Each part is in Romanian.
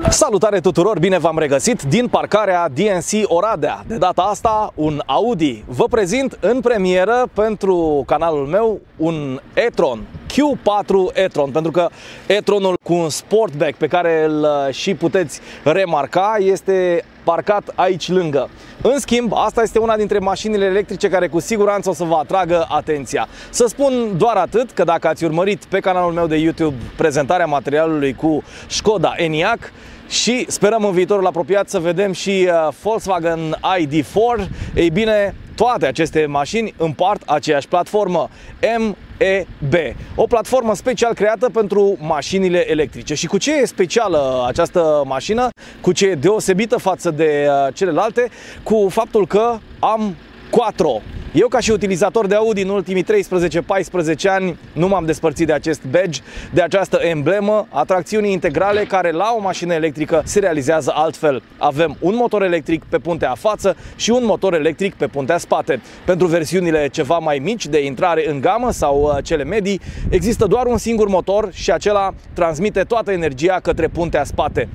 Salutare tuturor, bine v-am regăsit din parcarea DNC Oradea. De data asta un Audi. Vă prezint în premieră pentru canalul meu un e-tron Q4 e-tron, pentru că e-tronul cu un sportback pe care îl și puteți remarca este parcat aici lângă. În schimb, asta este una dintre mașinile electrice care cu siguranță o să vă atragă atenția. Să spun doar atât, că dacă ați urmărit pe canalul meu de YouTube prezentarea materialului cu Skoda Enyaq și sperăm în viitorul apropiat să vedem și Volkswagen ID4, ei bine, toate aceste mașini împart aceeași platformă, MEB, o platformă special creată pentru mașinile electrice. Și cu ce e specială această mașină, cu ce e deosebită față de celelalte? Cu faptul că am Quattro. Eu, ca și utilizator de Audi în ultimii 13-14 ani, nu m-am despărțit de acest badge, de această emblemă a tracțiunii integrale, care la o mașină electrică se realizează altfel. Avem un motor electric pe puntea față și un motor electric pe puntea spate. Pentru versiunile ceva mai mici de intrare în gamă sau cele medii, există doar un singur motor și acela transmite toată energia către puntea spate.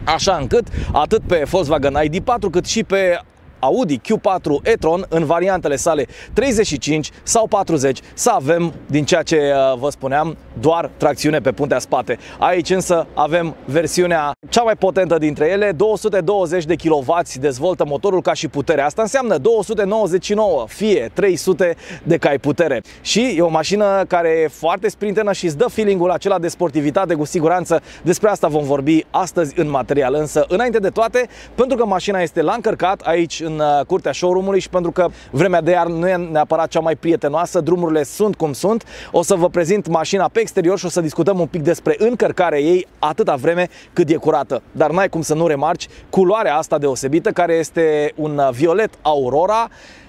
Așa încât, atât pe Volkswagen ID4 cât și pe Audi Q4 e-tron, în variantele sale 35 sau 40, să avem, din ceea ce vă spuneam, doar tracțiune pe puntea spate. Aici însă avem versiunea cea mai potentă dintre ele, 220 de kW dezvoltă motorul ca și putere. Asta înseamnă 299 fie 300 de cai putere. Și e o mașină care e foarte sprintenă și îți dă feeling-ul acela de sportivitate, cu siguranță. Despre asta vom vorbi astăzi în material. Însă, înainte de toate, pentru că mașina este la încărcat aici în curtea showroom-ului și pentru că vremea de iarnă nu e neapărat cea mai prietenoasă, drumurile sunt cum sunt, o să vă prezint mașina pe exterior și o să discutăm un pic despre încărcarea ei atâta vreme cât e curată. Dar n-ai cum să nu remarci culoarea asta deosebită, care este un violet Aurora,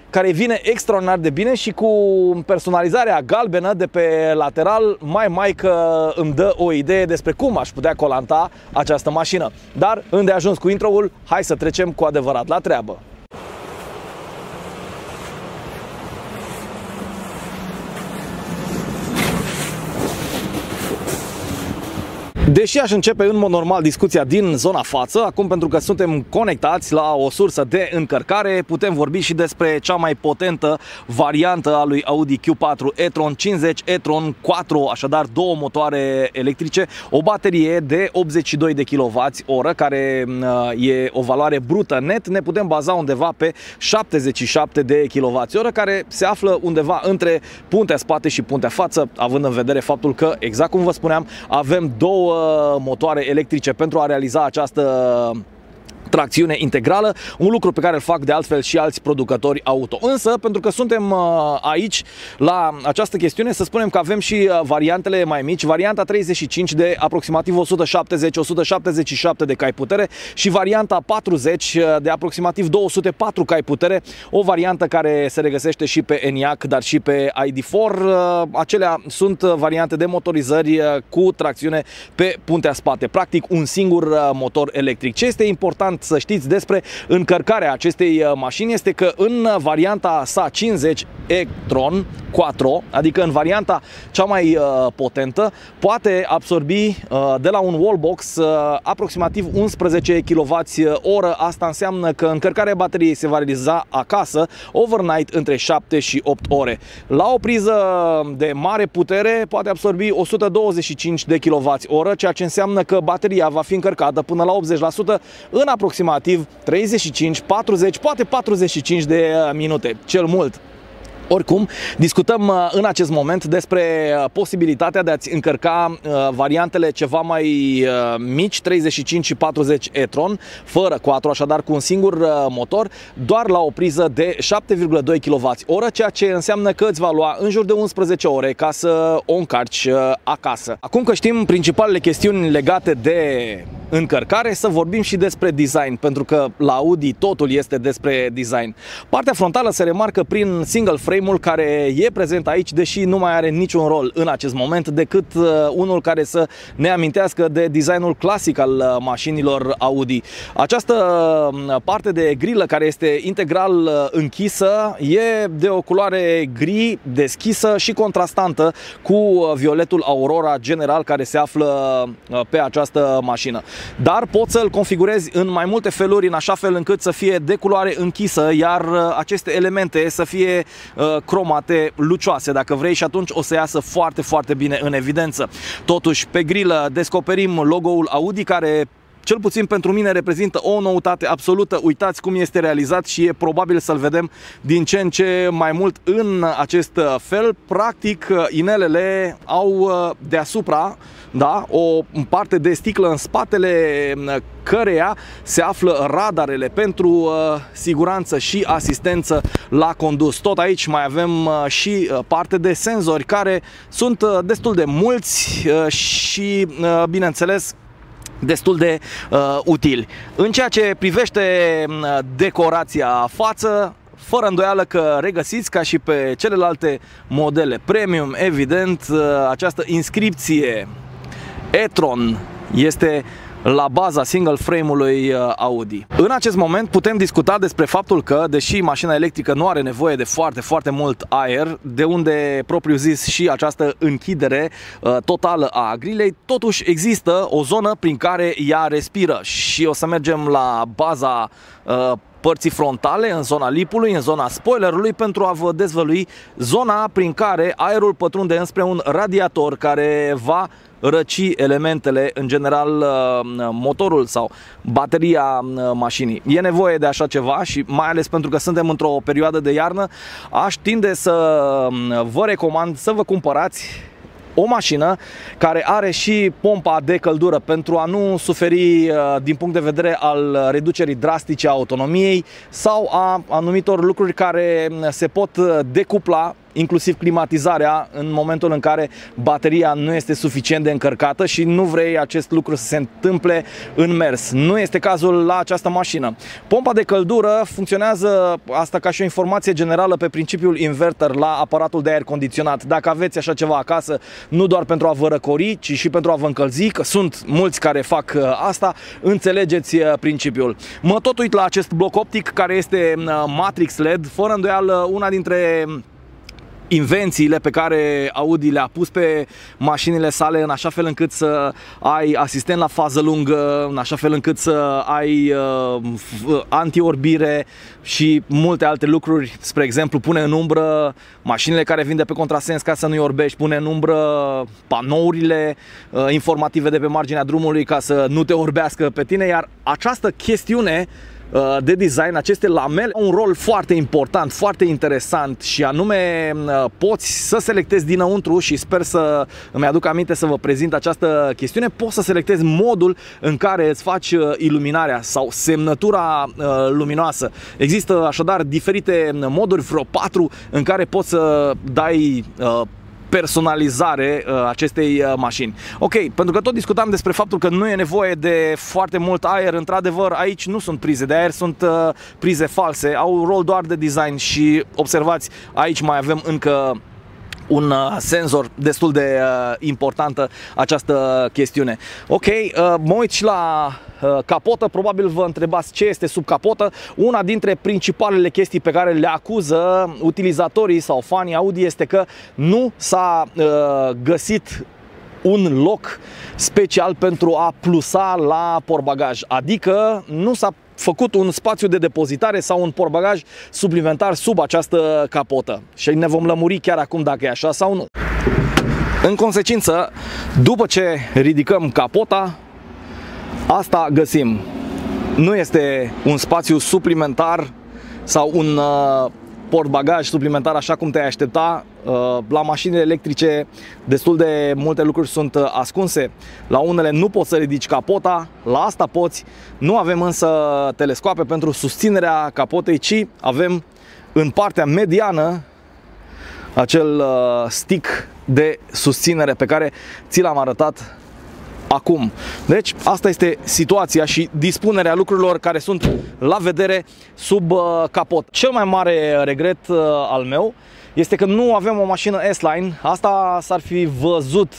care vine extraordinar de bine și cu personalizarea galbenă de pe lateral, mai că îmi dă o idee despre cum aș putea colanta această mașină. Dar îndeajuns cu intro-ul, hai să trecem cu adevărat la treabă. Deși aș începe în mod normal discuția din zona față, acum pentru că suntem conectați la o sursă de încărcare, putem vorbi și despre cea mai potentă variantă a lui Audi Q4 e-tron 50 e-tron Quattro, așadar două motoare electrice, o baterie de 82 de kWh, care e o valoare brută net. Ne putem baza undeva pe 77 de kWh, care se află undeva între puntea spate și puntea față, având în vedere faptul că, exact cum vă spuneam, avem două motoare electrice pentru a realiza această tracțiune integrală, un lucru pe care îl fac de altfel și alți producători auto. Însă, pentru că suntem aici la această chestiune, să spunem că avem și variantele mai mici, varianta 35 de aproximativ 170-177 de cai putere și varianta 40 de aproximativ 204 cai putere, o variantă care se regăsește și pe Enyaq, dar și pe ID4. Acelea sunt variante de motorizări cu tracțiune pe puntea spate, practic un singur motor electric. Ce este important să știți despre încărcarea acestei mașini este că în varianta sa 50 e-tron Quattro, adică în varianta cea mai potentă, poate absorbi de la un wallbox aproximativ 11 kWh. Asta înseamnă că încărcarea bateriei se va realiza acasă overnight între 7 și 8 ore. La o priză de mare putere poate absorbi 125 de kWh, ceea ce înseamnă că bateria va fi încărcată până la 80% în aproximativ 35, 40, poate 45 de minute, cel mult. Oricum, discutăm în acest moment despre posibilitatea de a-ți încărca variantele ceva mai mici, 35 și 40 e-tron, fără Quattro, așadar cu un singur motor, doar la o priză de 7,2 kWh, ceea ce înseamnă că îți va lua în jur de 11 ore ca să o încarci acasă. Acum că știm principalele chestiuni legate de încărcare, să vorbim și despre design, pentru că la Audi totul este despre design. Partea frontală se remarcă prin single frame-ul care e prezent aici, deși nu mai are niciun rol în acest moment decât unul care să ne amintească de designul clasic al mașinilor Audi. Această parte de grilă care este integral închisă e de o culoare gri deschisă și contrastantă cu violetul Aurora general care se află pe această mașină. dar poți să-l configurezi în mai multe feluri, în așa fel încât să fie de culoare închisă, iar aceste elemente să fie cromate lucioase, dacă vrei, și atunci o să iasă foarte, foarte bine în evidență. Totuși, pe grilă descoperim logo-ul Audi, care cel puțin pentru mine reprezintă o noutate absolută. Uitați cum este realizat și e probabil să-l vedem din ce în ce mai mult în acest fel. Practic, inelele au deasupra, da, o parte de sticlă în spatele căreia se află radarele pentru siguranță și asistență la condus. Tot aici mai avem și parte de senzori care sunt destul de mulți și, bineînțeles, destul de utili. În ceea ce privește decorația față, fără îndoială că regăsiți, ca și pe celelalte modele premium, evident, această inscripție e-tron este la baza single frame-ului Audi. În acest moment putem discuta despre faptul că, deși mașina electrică nu are nevoie de foarte, foarte mult aer, de unde propriu zis și această închidere totală a grilei, totuși există o zonă prin care ea respiră și o să mergem la baza părții frontale, în zona lipului, în zona spoilerului, pentru a vă dezvălui zona prin care aerul pătrunde înspre un radiator care va răci elementele, în general motorul sau bateria mașinii. E nevoie de așa ceva și mai ales pentru că suntem într-o perioadă de iarnă, aș tinde să vă recomand să vă cumpărați o mașină care are și pompa de căldură pentru a nu suferi din punct de vedere al reducerii drastice a autonomiei sau a anumitor lucruri care se pot decupla, inclusiv climatizarea, în momentul în care bateria nu este suficient de încărcată și nu vrei acest lucru să se întâmple în mers. Nu este cazul la această mașină. Pompa de căldură funcționează, asta ca și o informație generală, pe principiul inverter la aparatul de aer condiționat. Dacă aveți așa ceva acasă, nu doar pentru a vă răcori, ci și pentru a vă încălzi, că sunt mulți care fac asta, înțelegeți principiul. Mă tot uit la acest bloc optic care este Matrix LED, fără îndoială una dintre invențiile pe care Audi le-a pus pe mașinile sale, în așa fel încât să ai asistent la fază lungă, în așa fel încât să ai anti-orbire și multe alte lucruri. Spre exemplu, pune în umbră mașinile care vin de pe contrasens ca să nu-i orbești, pune în umbră panourile informative de pe marginea drumului ca să nu te orbească pe tine, iar această chestiune de design, aceste lamele au un rol foarte important, foarte interesant, și anume poți să selectezi dinăuntru, și sper să îmi aduc aminte să vă prezint această chestiune, poți să selectezi modul în care îți faci iluminarea sau semnătura luminoasă. Există așadar diferite moduri, vreo 4, în care poți să dai personalizare acestei mașini. Ok, pentru că tot discutam despre faptul că nu e nevoie de foarte mult aer, într-adevăr aici nu sunt prize de aer, sunt prize false, au rol doar de design și observați, aici mai avem încă un senzor destul de importantă această chestiune. Ok, mă uit și la capotă. Probabil vă întrebați ce este sub capotă. Una dintre principalele chestii pe care le acuză utilizatorii sau fanii Audi este că nu s-a găsit un loc special pentru a plusa la portbagaj, adică nu s-a făcut un spațiu de depozitare sau un portbagaj suplimentar sub această capotă. Și ne vom lămuri chiar acum dacă e așa sau nu. În consecință, după ce ridicăm capota, asta găsim. Nu este un spațiu suplimentar sau un portbagaj suplimentar așa cum te-ai aștepta. La mașinile electrice destul de multe lucruri sunt ascunse. La unele nu poți să ridici capota, la asta poți. Nu avem însă telescoape pentru susținerea capotei, ci avem în partea mediană acel stick de susținere pe care ți l-am arătat acum. Deci asta este situația și dispunerea lucrurilor care sunt la vedere sub capot. Cel mai mare regret al meu este că nu avem o mașină S-Line. Asta s-ar fi văzut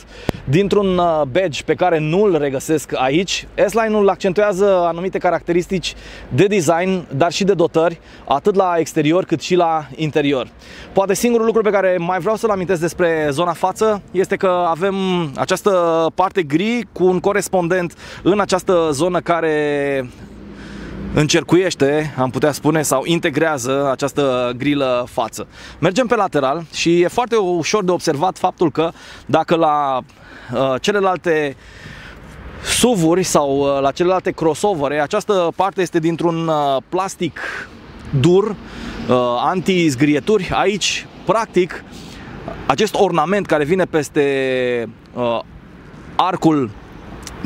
dintr-un badge pe care nu îl regăsesc aici. S-Line-ul accentuează anumite caracteristici de design, dar și de dotări, atât la exterior cât și la interior. Poate singurul lucru pe care mai vreau să-l amintesc despre zona față este că avem această parte gri cu un corespondent în această zonă care încercuiește, am putea spune, sau integrează această grilă față. Mergem pe lateral și e foarte ușor de observat faptul că dacă la celelalte SUV-uri sau la celelalte crossovere această parte este dintr-un plastic dur, anti-zgrieturi, aici practic acest ornament care vine peste arcul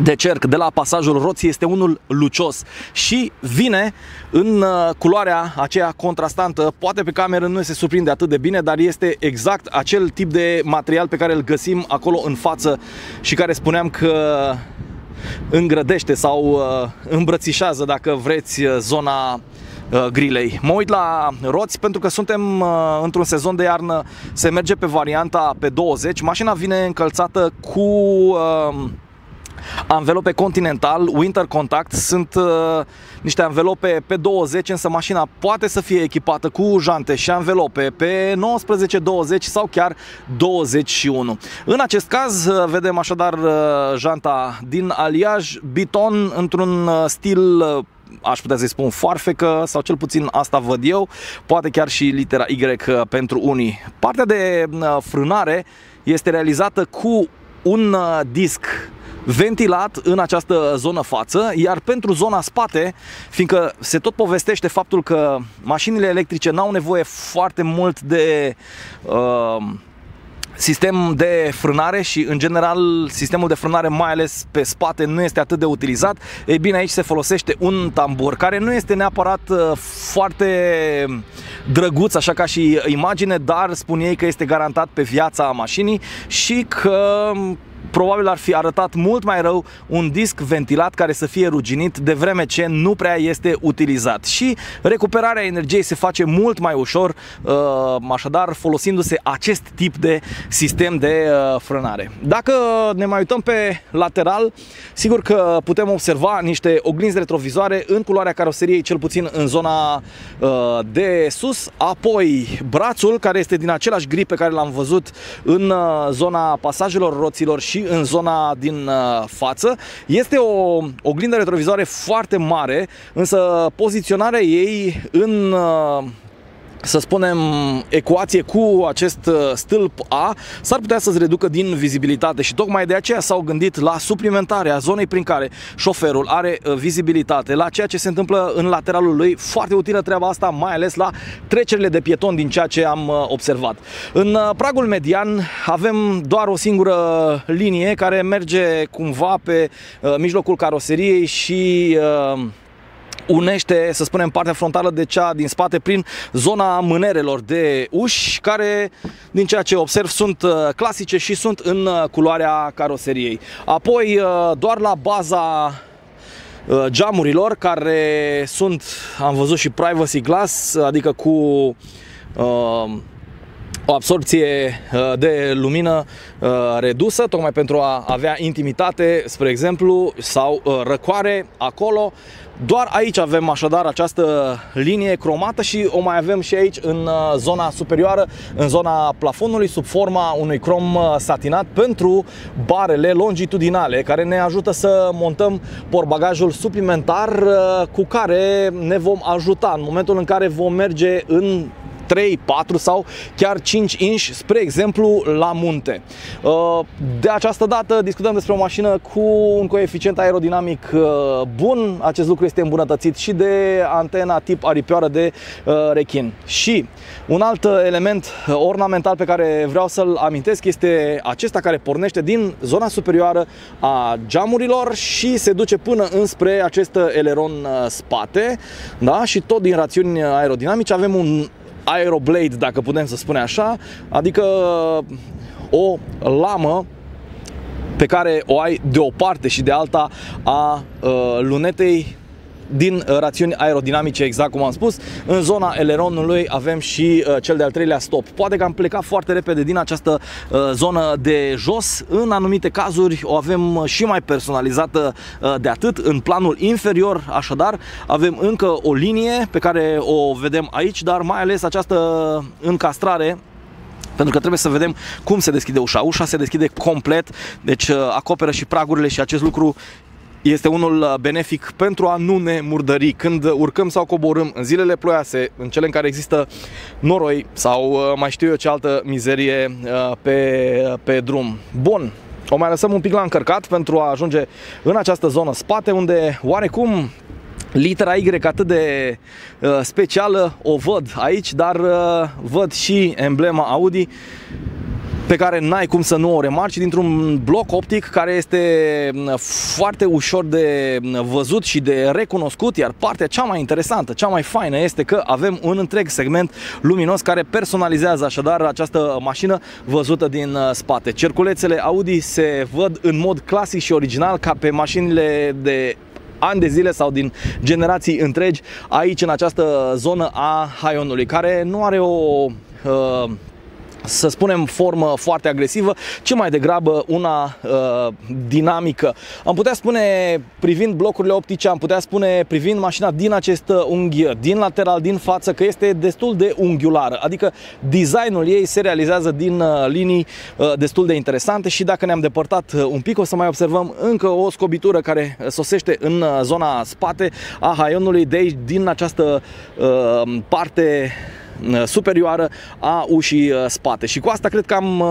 de cerc de la pasajul roții este unul lucios și vine în culoarea aceea contrastantă. Poate pe cameră nu se surprinde atât de bine, dar este exact acel tip de material pe care îl găsim acolo în față și care spuneam că îngrădește sau îmbrățișează, dacă vreți, zona grilei. Mă uit la roți pentru că suntem într-un sezon de iarnă, se merge pe varianta pe 20. Mașina vine încălțată cu anvelope Continental, Winter Contact. Sunt niște anvelope pe 20, însă mașina poate să fie echipată cu jante și anvelope pe 19, 20 sau chiar 21. În acest caz vedem așadar janta din aliaj Biton într-un stil, aș putea să-i spun, foarfecă, sau cel puțin asta văd eu, poate chiar și litera Y pentru unii. Partea de frânare este realizată cu un disc ventilat în această zonă față, iar pentru zona spate, fiindcă se tot povestește faptul că mașinile electrice n-au nevoie foarte mult de sistem de frânare și în general sistemul de frânare, mai ales pe spate, nu este atât de utilizat. Ei bine, aici se folosește un tambur care nu este neapărat foarte drăguț așa ca și imagine, dar spun ei că este garantat pe viața mașinii și că probabil ar fi arătat mult mai rău un disc ventilat care să fie ruginit, de vreme ce nu prea este utilizat. Și recuperarea energiei se face mult mai ușor, așadar folosindu-se acest tip de sistem de frânare. Dacă ne mai uităm pe lateral, sigur că putem observa niște oglinzi retrovizoare în culoarea caroseriei, cel puțin în zona de sus. Apoi brațul, care este din același gri pe care l-am văzut în zona pasajelor roților și în zona din față. Este o oglindă retrovizoare foarte mare, însă poziționarea ei în, să spunem, ecuație cu acest stâlp A s-ar putea să-ți reducă din vizibilitate și tocmai de aceea s-au gândit la suplimentarea zonei prin care șoferul are vizibilitate, la ceea ce se întâmplă în lateralul lui. Foarte utilă treaba asta, mai ales la trecerile de pieton, din ceea ce am observat. În pragul median avem doar o singură linie care merge cumva pe mijlocul caroseriei și unește, să spunem, partea frontală de cea din spate prin zona mânerelor de uși, care, din ceea ce observ, sunt clasice și sunt în culoarea caroseriei. Apoi, doar la baza geamurilor, care sunt, am văzut, și privacy glass, adică cu o absorpție de lumină redusă, tocmai pentru a avea intimitate, spre exemplu, sau răcoare acolo. Doar aici avem așadar această linie cromată și o mai avem și aici în zona superioară, în zona plafonului, sub forma unui crom satinat pentru barele longitudinale, care ne ajută să montăm portbagajul suplimentar cu care ne vom ajuta în momentul în care vom merge în 3, 4 sau chiar 5 inch, spre exemplu, la munte. De această dată discutăm despre o mașină cu un coeficient aerodinamic bun. Acest lucru este îmbunătățit și de antena tip aripioară de rechin. Și un alt element ornamental pe care vreau să-l amintesc este acesta, care pornește din zona superioară a geamurilor și se duce până înspre acest eleron spate, da? Și tot din rațiuni aerodinamice avem un Aeroblade, dacă putem să spunem așa, adică o lamă pe care o ai de o parte și de alta a lunetei din rațiuni aerodinamice, exact cum am spus. În zona eleronului avem și cel de-al treilea stop. Poate că am plecat foarte repede din această zonă de jos. În anumite cazuri o avem și mai personalizată de atât. În planul inferior, așadar, avem încă o linie pe care o vedem aici, dar mai ales această încastrare, pentru că trebuie să vedem cum se deschide ușa. Ușa se deschide complet, deci acoperă și pragurile și acest lucru este unul benefic pentru a nu ne murdări când urcăm sau coborâm în zilele ploioase, în cele în care există noroi sau mai știu eu ce altă mizerie pe drum. Bun, o mai lăsăm un pic la încărcat pentru a ajunge în această zonă spate, unde oarecum litera Y atât de specială o văd aici, dar văd și emblema Audi pe care n-ai cum să nu o remarci, dintr-un bloc optic care este foarte ușor de văzut și de recunoscut, iar partea cea mai interesantă, cea mai faină este că avem un întreg segment luminos care personalizează așadar această mașină văzută din spate. Cerculețele Audi se văd în mod clasic și original ca pe mașinile de ani de zile sau din generații întregi aici în această zonă a Haionului, care nu are o să spunem formă foarte agresivă, ci mai degrabă una dinamică. Am putea spune, privind blocurile optice, am putea spune, privind mașina din acest unghi, din lateral, din față, că este destul de unghiulară, adică designul ei se realizează din linii destul de interesante și dacă ne-am depărtat un pic, o să mai observăm încă o scobitură care sosește în zona spate a Haionului, de aici, din această parte superioară a ușii spate. Și cu asta cred că am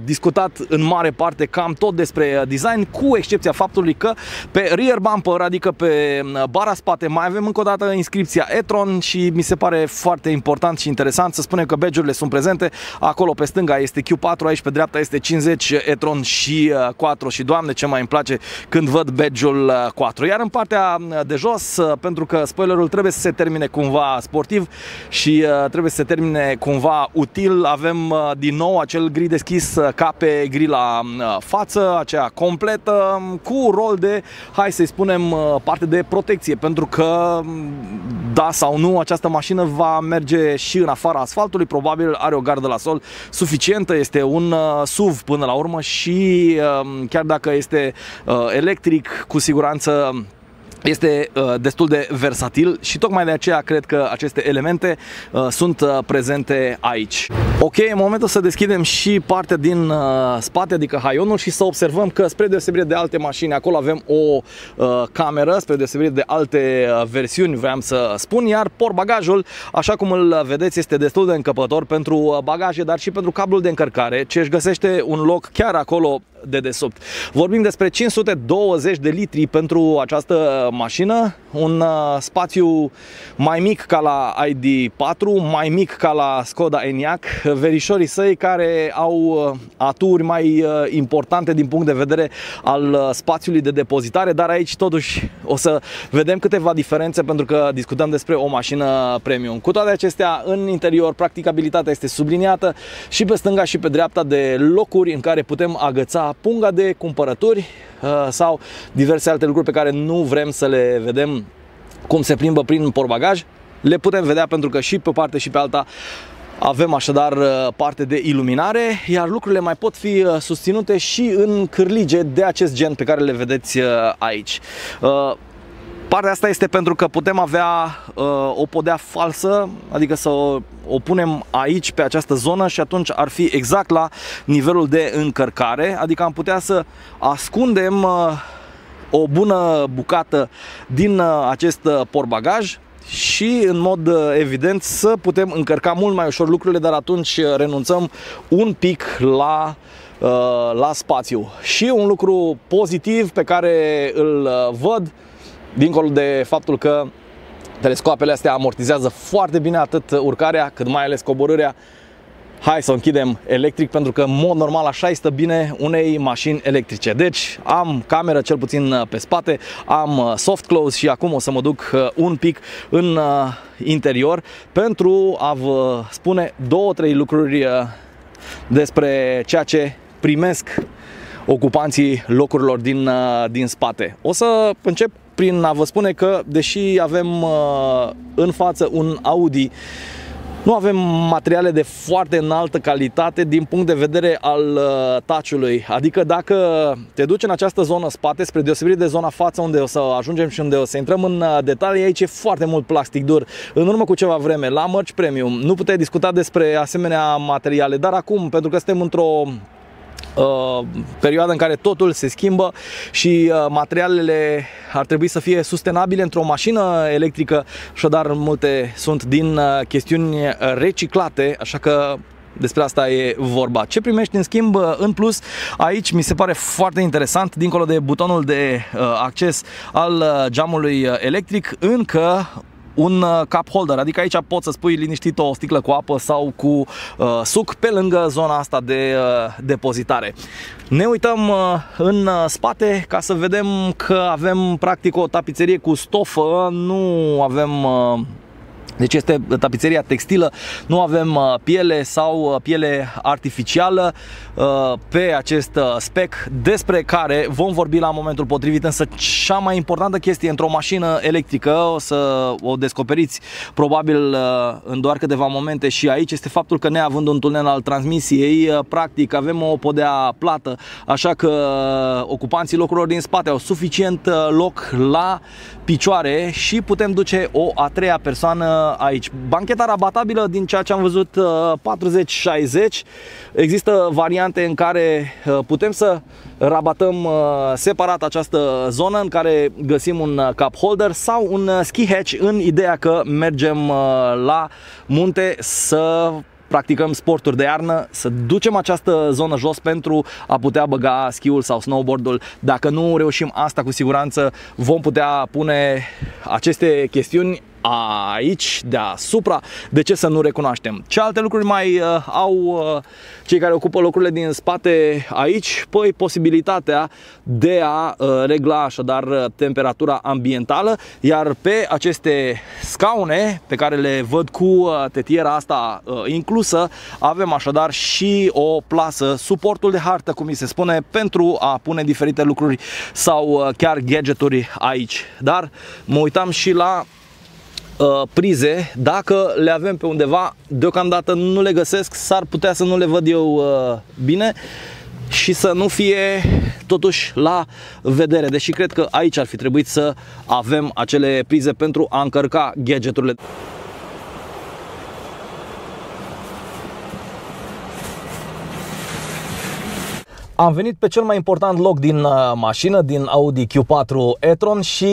discutat în mare parte cam tot despre design, cu excepția faptului că pe rear bumper, adică pe bara spate, mai avem încă o dată inscripția e-tron și mi se pare foarte important și interesant să spunem că badge-urile sunt prezente. Acolo pe stânga este Q4, aici pe dreapta este 50 e-tron și 4 și doamne ce mai îmi place când văd badge-ul 4. Iar în partea de jos, pentru că spoilerul trebuie să se termine cumva sportiv și trebuie să se termine cumva util, avem din nou acel gri deschis ca pe gri la față, aceea completă, cu rol de, hai să-i spunem, parte de protecție, pentru că, da sau nu, această mașină va merge și în afara asfaltului, probabil are o gardă la sol suficientă, este un SUV până la urmă și chiar dacă este electric, cu siguranță este destul de versatil și tocmai de aceea cred că aceste elemente sunt prezente aici. Ok, în momentul să deschidem și partea din spate, adică haionul, și să observăm că spre deosebire de alte mașini, acolo avem o cameră, spre deosebire de alte versiuni, vreau să spun, iar portbagajul, așa cum îl vedeți, este destul de încăpător pentru bagaje, dar și pentru cablul de încărcare, ce își găsește un loc chiar acolo de desubt. Vorbim despre 520 de litri pentru această mașină, un spațiu mai mic ca la ID4, mai mic ca la Skoda Enyaq, verișorii săi care au aturi mai importante din punct de vedere al spațiului de depozitare, dar aici totuși o să vedem câteva diferențe pentru că discutăm despre o mașină premium. Cu toate acestea, în interior, practicabilitatea este subliniată și pe stânga și pe dreapta de locuri în care putem agăța punga de cumpărături sau diverse alte lucruri pe care nu vrem să le vedem cum se plimbă prin portbagaj. Le putem vedea pentru că și pe o parte și pe alta avem așadar parte de iluminare, iar lucrurile mai pot fi susținute și în cârlige de acest gen pe care le vedeți aici. Partea asta este pentru că putem avea o podea falsă, adică să o punem aici pe această zonă și atunci ar fi exact la nivelul de încărcare, adică am putea să ascundem o bună bucată din acest portbagaj și în mod evident să putem încărca mult mai ușor lucrurile, dar atunci renunțăm un pic la spațiu. Și un lucru pozitiv pe care îl văd, dincolo de faptul că telescoapele astea amortizează foarte bine atât urcarea cât mai ales coborârea, hai să o închidem electric, pentru că în mod normal așa îi stă bine unei mașini electrice. Deci am cameră cel puțin pe spate, am soft close și acum o să mă duc un pic în interior pentru a vă spune 2-3 lucruri despre ceea ce primesc ocupanții locurilor din spate. O să încep prin a vă spune că, deși avem în față un Audi, nu avem materiale de foarte înaltă calitate din punct de vedere al touch-ului. Adică dacă te duci în această zonă spate, spre deosebire de zona față, unde o să ajungem și unde o să intrăm în detalii, aici e foarte mult plastic dur. În urmă cu ceva vreme, la mărci premium, nu puteai discuta despre asemenea materiale, dar acum, pentru că suntem într-o perioadă în care totul se schimbă și materialele ar trebui să fie sustenabile într-o mașină electrică, așadar multe sunt din chestiuni reciclate, așa că despre asta e vorba. Ce primești în schimb în plus? Aici mi se pare foarte interesant, dincolo de butonul de acces al geamului electric, încă un cup holder, adică aici poți să-ți pui liniștit o sticlă cu apă sau cu suc pe lângă zona asta de depozitare. Ne uităm în spate ca să vedem că avem practic o tapiserie cu stofă, nu avem... Deci este tapiseria textilă, nu avem piele sau piele artificială pe acest spec, despre care vom vorbi la momentul potrivit. Însă cea mai importantă chestie într-o mașină electrică, o să o descoperiți probabil în doar câteva momente și aici, este faptul că neavând un tunel al transmisiei, practic avem o podea plată, așa că ocupanții locurilor din spate au suficient loc la picioare și putem duce o a treia persoană aici. Bancheta rabatabilă, din ceea ce am văzut, 40-60. Există variante în care putem să rabatăm separat această zonă, în care găsim un cup holder sau un ski hatch, în ideea că mergem la munte să practicăm sporturi de iarnă, să ducem această zonă jos pentru a putea băga schiul sau snowboardul. Dacă nu reușim asta, cu siguranță vom putea pune aceste chestiuni aici, deasupra. De ce să nu recunoaștem? Ce alte lucruri mai au cei care ocupă locurile din spate aici? Păi posibilitatea de a regla așadar temperatura ambientală, iar pe aceste scaune pe care le văd cu tetiera asta inclusă, avem așadar și o plasă, suportul de hartă, cum mi se spune, pentru a pune diferite lucruri sau chiar gadgeturi aici. Dar mă uitam și la prize, dacă le avem pe undeva, deocamdată nu le găsesc, s-ar putea să nu le văd eu bine și să nu fie totuși la vedere, deși cred că aici ar fi trebuit să avem acele prize pentru a încărca gadgeturile. Am venit pe cel mai important loc din mașină, din Audi Q4 e-tron, și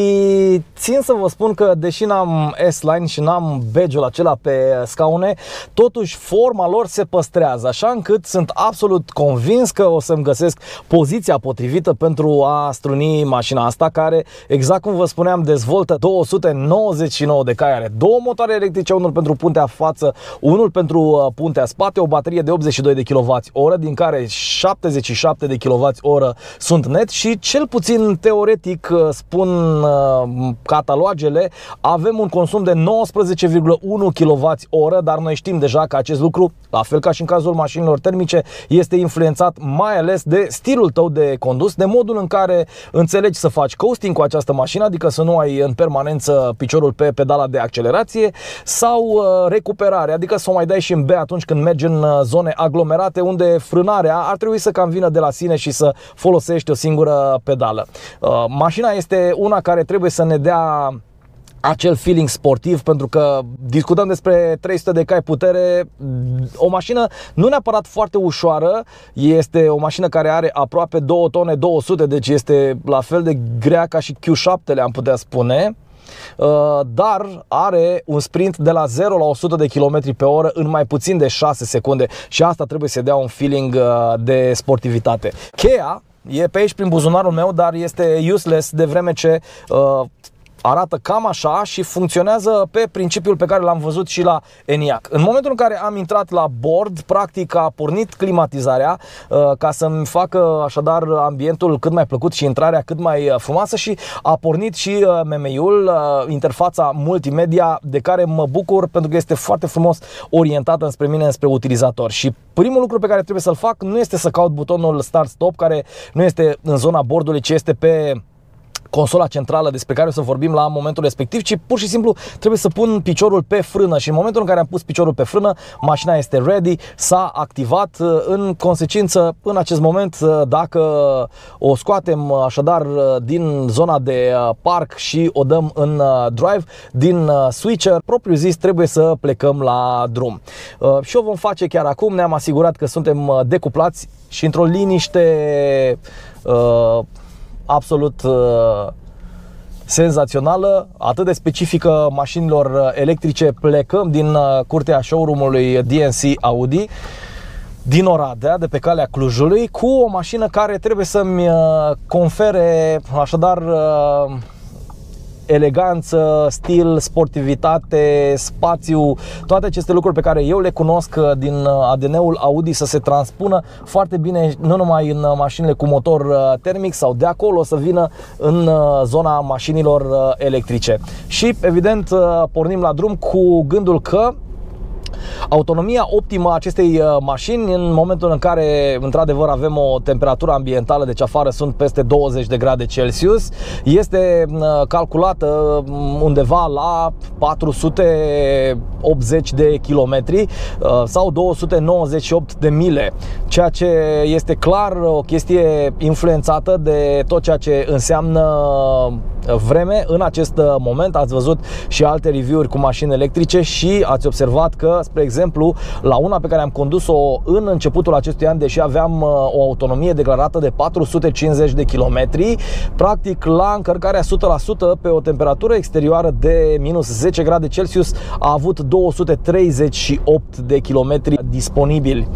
țin să vă spun că, deși n-am S-Line și n-am badge-ul acela pe scaune, totuși forma lor se păstrează, așa încât sunt absolut convins că o să-mi găsesc poziția potrivită pentru a struni mașina asta, care, exact cum vă spuneam, dezvoltă 299 de cai, are două motoare electrice, unul pentru puntea față, unul pentru puntea spate, o baterie de 82 de kWh, din care 77 de kWh sunt net și, cel puțin teoretic, spun catalogele, avem un consum de 19,1 kWh, dar noi știm deja că acest lucru, la fel ca și în cazul mașinilor termice, este influențat mai ales de stilul tău de condus, de modul în care înțelegi să faci coasting cu această mașină, adică să nu ai în permanență piciorul pe pedala de accelerație, sau recuperare, adică să o mai dai și în B atunci când mergi în zone aglomerate, unde frânarea ar trebui să cam vină de la sine și să folosești o singură pedală. Mașina este una care trebuie să ne dea acel feeling sportiv, pentru că discutăm despre 300 de cai putere, o mașină nu neapărat foarte ușoară, este o mașină care are aproape 2 tone 200, deci este la fel de grea ca și Q7-le, am putea spune. Dar are un sprint de la 0 la 100 de km pe oră în mai puțin de 6 secunde și asta trebuie să dea un feeling de sportivitate. Cheia e pe aici prin buzunarul meu, dar este useless, de vreme ce arată cam așa și funcționează pe principiul pe care l-am văzut și la ENIAC. În momentul în care am intrat la bord, practic a pornit climatizarea ca să-mi facă așadar ambientul cât mai plăcut și intrarea cât mai frumoasă, și a pornit și MMI-ul, interfața multimedia, de care mă bucur pentru că este foarte frumos orientată înspre mine, înspre utilizator. Și primul lucru pe care trebuie să-l fac nu este să caut butonul Start-Stop, care nu este în zona bordului, ci este pe consola centrală despre care o să vorbim la momentul respectiv, ci pur și simplu trebuie să pun piciorul pe frână și în momentul în care am pus piciorul pe frână, mașina este ready, s-a activat. În consecință, în acest moment, dacă o scoatem așadar din zona de parc și o dăm în drive, din switcher, propriu zis, trebuie să plecăm la drum. Și o vom face chiar acum, ne-am asigurat că suntem decuplați și într-o liniște absolut senzațională, atât de specifică mașinilor electrice, plecăm din curtea showroom-ului DNC Audi din Oradea, de pe calea Clujului, cu o mașină care trebuie să-mi confere așadar eleganță, stil, sportivitate, spațiu, toate aceste lucruri pe care eu le cunosc din ADN-ul Audi să se transpună foarte bine, nu numai în mașinile cu motor termic sau de acolo să vină în zona mașinilor electrice. Și evident pornim la drum cu gândul că autonomia optimă a acestei mașini, în momentul în care într-adevăr avem o temperatură ambientală, deci afară sunt peste 20 de grade Celsius, este calculată undeva la 480 de kilometri sau 298 de mile, ceea ce este clar o chestie influențată de tot ceea ce înseamnă vreme în acest moment. Ați văzut și alte review-uri cu mașini electrice și ați observat că, spre exemplu, la una pe care am condus-o în începutul acestui an, deși aveam o autonomie declarată de 450 de kilometri, practic la încărcarea 100% pe o temperatură exterioară de minus 10 grade Celsius a avut 238 de kilometri disponibili,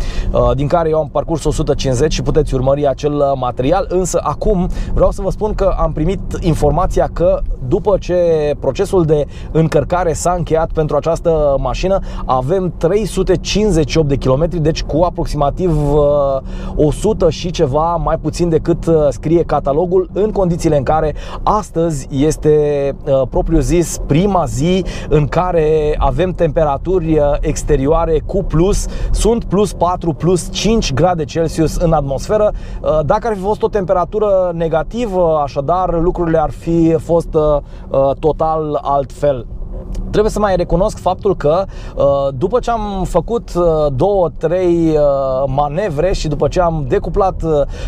din care eu am parcurs 150 și puteți urmări acel material. Însă acum vreau să vă spun că am primit informația că după ce procesul de încărcare s-a încheiat pentru această mașină, avem 358 de kilometri, deci cu aproximativ 100 și ceva mai puțin decât scrie catalogul, în condițiile în care astăzi este propriu zis prima zi în care avem temperaturi exterioare cu plus, sunt plus 4, plus 5 grade Celsius în atmosferă. Dacă ar fi fost o temperatură negativă, așadar lucrurile ar fi fost total altfel. Trebuie să mai recunosc faptul că după ce am făcut 2-3 manevre și după ce am decuplat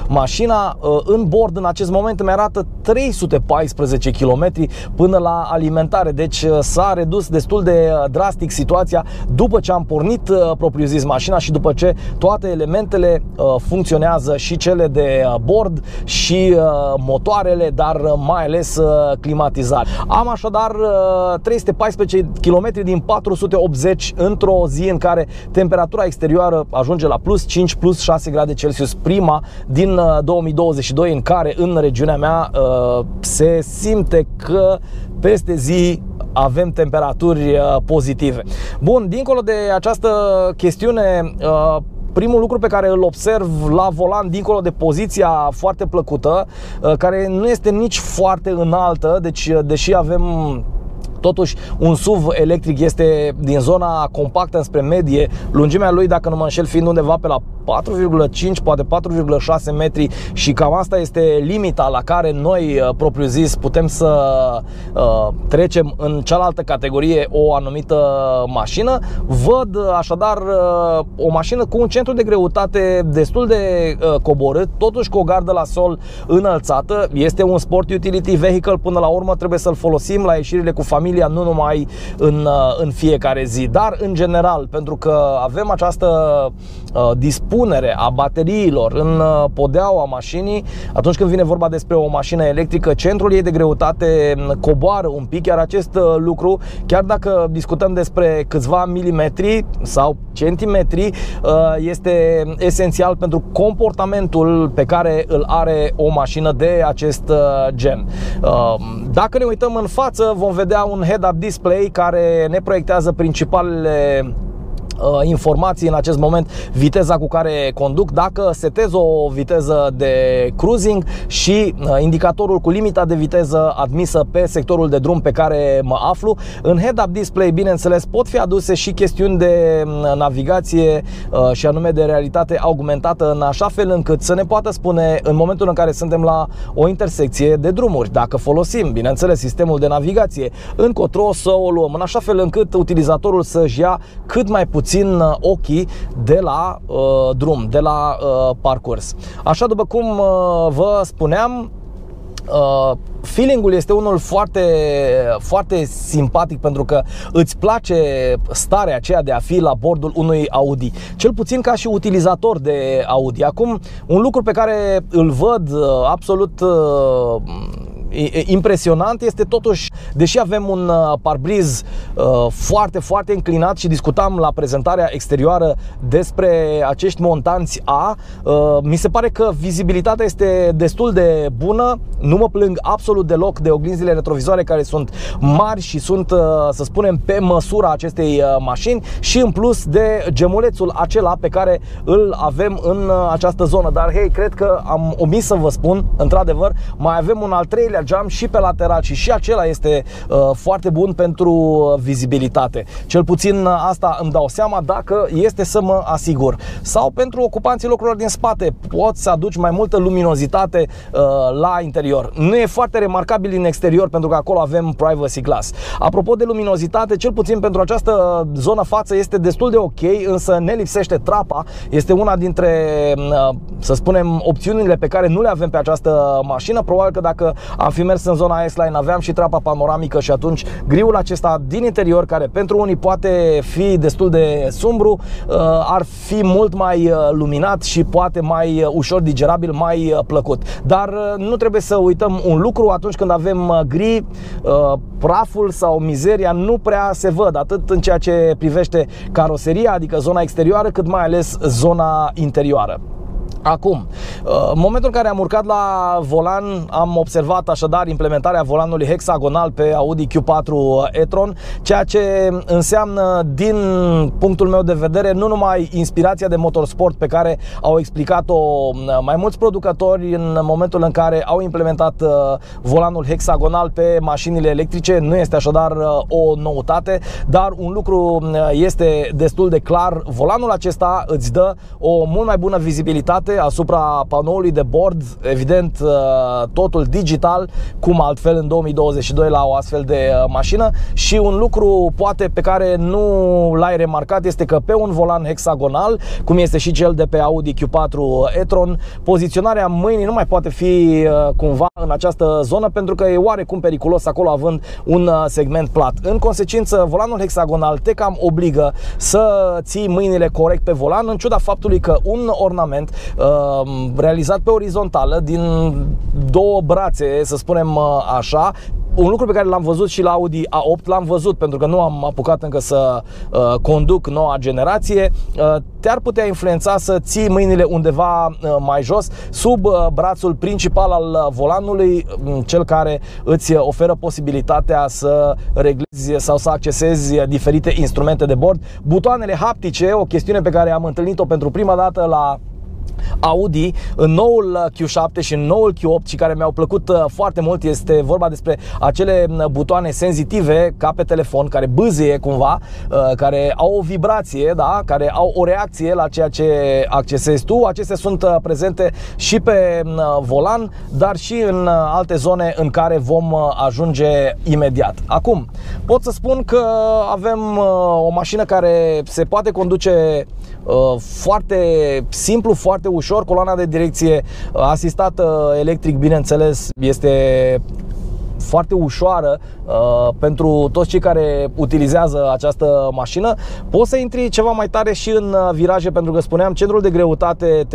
mașina, în bord în acest moment îmi arată 314 km până la alimentare. Deci s-a redus destul de drastic situația după ce am pornit propriu zis mașina și după ce toate elementele funcționează, și cele de bord și motoarele, dar mai ales climatizare. Am așadar 314 km din 480 într-o zi în care temperatura exterioară ajunge la plus 5, plus 6 grade Celsius, prima din 2022 în care în regiunea mea se simte că peste zi avem temperaturi pozitive. Bun, dincolo de această chestiune, primul lucru pe care îl observ la volan, dincolo de poziția foarte plăcută, care nu este nici foarte înaltă, deci deși avem totuși un SUV electric, este din zona compactă înspre medie, lungimea lui, dacă nu mă înșel, fiind undeva pe la 4,5, poate 4,6 metri, și cam asta este limita la care noi, propriu zis, putem să trecem în cealaltă categorie o anumită mașină. Văd așadar o mașină cu un centru de greutate destul de coborât, totuși cu o gardă la sol înălțată. Este un sport utility vehicle, până la urmă trebuie să-l folosim la ieșirile cu familia, nu numai în fiecare zi, dar în general, pentru că avem această dispunere a bateriilor în podeaua mașinii. Atunci când vine vorba despre o mașină electrică, centrul ei de greutate coboară un pic, iar acest lucru, chiar dacă discutăm despre câțiva milimetri sau centimetri, este esențial pentru comportamentul pe care îl are o mașină de acest gen. Dacă ne uităm în față, vom vedea un head-up display care ne proiectează principalele informații în acest moment, viteza cu care conduc, dacă setez o viteză de cruising și indicatorul cu limita de viteză admisă pe sectorul de drum pe care mă aflu. În head-up display, bineînțeles, pot fi aduse și chestiuni de navigație și anume de realitate augmentată, în așa fel încât să ne poată spune în momentul în care suntem la o intersecție de drumuri, dacă folosim, bineînțeles, sistemul de navigație, încotro să o luăm, în așa fel încât utilizatorul să-și ia cât mai puțin ochii de la drum, de la parcurs. Așa, după cum vă spuneam, feeling-ul este unul foarte, foarte simpatic, pentru că îți place starea aceea de a fi la bordul unui Audi, cel puțin ca și utilizator de Audi. Acum, un lucru pe care îl văd absolut impresionant este totuși, deși avem un parbriz foarte, foarte înclinat și discutam la prezentarea exterioară despre acești montanți A, mi se pare că vizibilitatea este destul de bună. Nu mă plâng absolut deloc de oglinzile retrovizoare, care sunt mari și sunt, să spunem, pe măsura acestei mașini, și în plus de gemulețul acela pe care îl avem în această zonă. Dar hei, cred că am omis să vă spun, într-adevăr, mai avem un al treilea geam și pe lateral și acela este foarte bun pentru vizibilitate. Cel puțin asta îmi dau seama dacă este să mă asigur. Sau pentru ocupanții locurilor din spate, poți să aduci mai multă luminozitate la interior. Nu e foarte remarcabil din exterior, pentru că acolo avem privacy glass. Apropo de luminozitate, cel puțin pentru această zonă față este destul de ok, însă ne lipsește trapa. Este una dintre, să spunem, opțiunile pe care nu le avem pe această mașină. Probabil că dacă am fi mers în zona S-Line aveam și trapa panoramică și atunci griul acesta din interior, care pentru unii poate fi destul de sumbru, ar fi mult mai luminat și poate mai ușor digerabil, mai plăcut. Dar nu trebuie să uităm un lucru: atunci când avem gri, praful sau mizeria nu prea se văd, atât în ceea ce privește caroseria, adică zona exterioară, cât mai ales zona interioară. Acum, în momentul în care am urcat la volan, am observat așadar implementarea volanului hexagonal pe Audi Q4 e-tron, ceea ce înseamnă, din punctul meu de vedere, nu numai inspirația de motorsport pe care au explicat-o mai mulți producători în momentul în care au implementat volanul hexagonal pe mașinile electrice. Nu este așadar o noutate, dar un lucru este destul de clar: volanul acesta îți dă o mult mai bună vizibilitate asupra panoului de bord, evident totul digital, cum altfel în 2022 la o astfel de mașină. Și un lucru poate pe care nu l-ai remarcat este că pe un volan hexagonal, cum este și cel de pe Audi Q4 e-tron, poziționarea mâinii nu mai poate fi cumva în această zonă, pentru că e oarecum periculos acolo, având un segment plat. În consecință, volanul hexagonal te cam obligă să ții mâinile corect pe volan, în ciuda faptului că un ornament realizat pe orizontală din două brațe, să spunem așa, un lucru pe care l-am văzut și la Audi A8, l-am văzut pentru că nu am apucat încă să conduc noua generație, te-ar putea influența să ții mâinile undeva mai jos, sub brațul principal al volanului, cel care îți oferă posibilitatea să reglezi sau să accesezi diferite instrumente de bord. Butoanele haptice, o chestiune pe care am întâlnit-o pentru prima dată la Audi în noul Q7 și în noul Q8 și care mi-au plăcut foarte mult. Este vorba despre acele butoane senzitive ca pe telefon, care bâzâie cumva, care au o vibrație, da? Care au o reacție la ceea ce accesezi tu. Acestea sunt prezente și pe volan, dar și în alte zone în care vom ajunge imediat. Acum, pot să spun că avem o mașină care se poate conduce foarte simplu, foarte ușor. Coloana de direcție asistată electric, bineînțeles, este foarte ușoară pentru toți cei care utilizează această mașină. Poți să intri ceva mai tare și în viraje, pentru că spuneam, centrul de greutate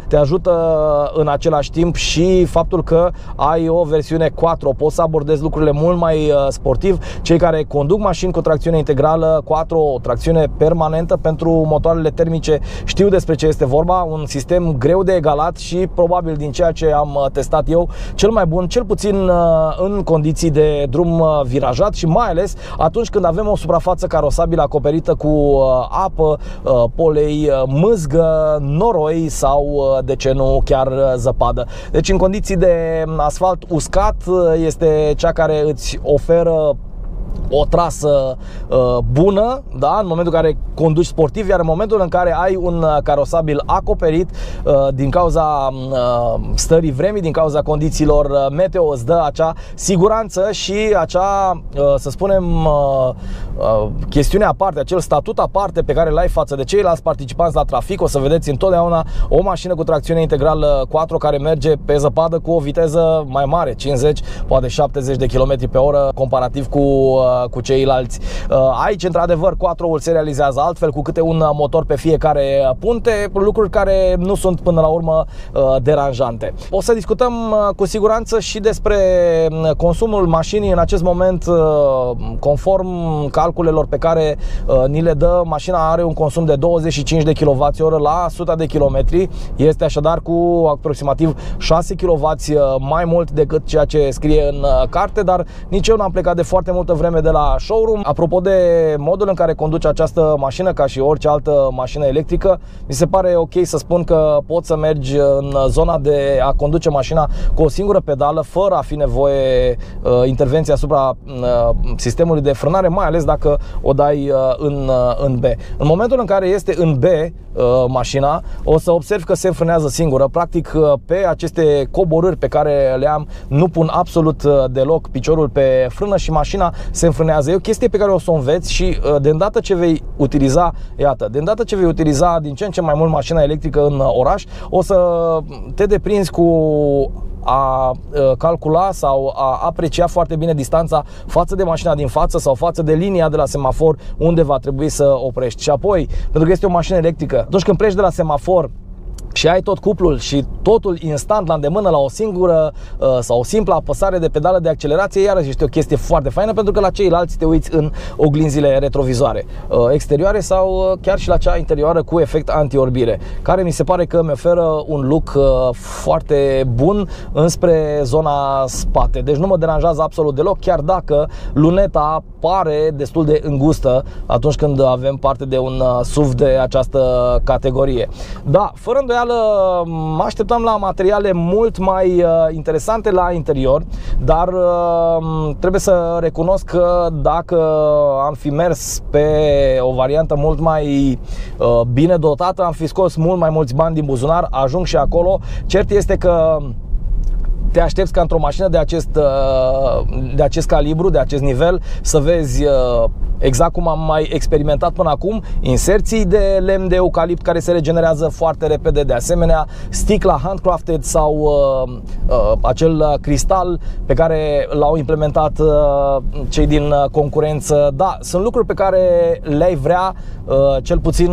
te ajută în același timp și faptul că ai o versiune Quattro. Poți să abordezi lucrurile mult mai sportiv. Cei care conduc mașini cu tracțiune integrală Quattro, o tracțiune permanentă pentru motoarele termice, știu despre ce este vorba. Un sistem greu de egalat și probabil, din ceea ce am testat eu, cel mai bun, cel puțin în în condiții de drum virajat și mai ales atunci când avem o suprafață carosabilă acoperită cu apă, polei, mâzgă, noroi sau, de ce nu, chiar zăpadă. Deci în condiții de asfalt uscat este cea care îți oferă o trasă bună, da, în momentul în care conduci sportiv, iar în momentul în care ai un carosabil acoperit, din cauza stării vremii, din cauza condițiilor meteo, îți dă acea siguranță și acea, să spunem, chestiune aparte, acel statut aparte pe care l-ai față de ceilalți participanți la trafic. O să vedeți întotdeauna o mașină cu tracțiune integrală quattro care merge pe zăpadă cu o viteză mai mare, 50, poate 70 de km pe oră comparativ cu ceilalți. Aici, într-adevăr, quattro-ul se realizează altfel, cu câte un motor pe fiecare punte, lucruri care nu sunt până la urmă deranjante. O să discutăm cu siguranță și despre consumul mașinii în acest moment. Conform calculelor pe care ni le dă, mașina are un consum de 25 de kWh la 100 de km. Este așadar cu aproximativ 6 kW mai mult decât ceea ce scrie în carte, dar nici eu n-am plecat de foarte multă vreme de la showroom. Apropo de modul în care conduce această mașină, ca și orice altă mașină electrică, mi se pare ok să spun că poți să mergi în zona de a conduce mașina cu o singură pedală, fără a fi nevoie intervenție asupra sistemului de frânare, mai ales dacă o dai în B. În momentul în care este în B mașina, o să observi că se înfrânează singură. Practic, pe aceste coborâri pe care le am, nu pun absolut deloc piciorul pe frână și mașina se înfrânează. E o chestie pe care o să o înveți și de îndată ce vei utiliza, iată, de îndată ce vei utiliza din ce în ce mai mult mașina electrică în oraș, o să te deprinzi cu a calcula sau a aprecia foarte bine distanța față de mașina din față sau față de linia de la semafor unde va trebui să oprești. Și apoi, pentru că este o mașină electrică, atunci când pleci de la semafor și ai tot cuplul și totul instant la îndemână la o singură sau o simplă apăsare de pedală de accelerație, iarăși este o chestie foarte faină, pentru că la ceilalți te uiți în oglinzile retrovizoare exterioare sau chiar și la cea interioară cu efect anti-orbire, care mi se pare că mi oferă un look foarte bun înspre zona spate. Deci nu mă deranjează absolut deloc, chiar dacă luneta pare destul de îngustă atunci când avem parte de un SUV de această categorie. Da, fără îndoială mă așteptam la materiale mult mai interesante la interior, dar trebuie să recunosc că dacă am fi mers pe o variantă mult mai bine dotată, am fi scos mult mai mulți bani din buzunar. Ajung și acolo. Cert este că te aștepți ca într-o mașină de acest calibru, de acest nivel, să vezi exact cum am mai experimentat până acum, inserții de lemn de eucalipt care se regenerează foarte repede, de asemenea sticla handcrafted sau acel cristal pe care l-au implementat cei din concurență. Da, sunt lucruri pe care le-ai vrea, cel puțin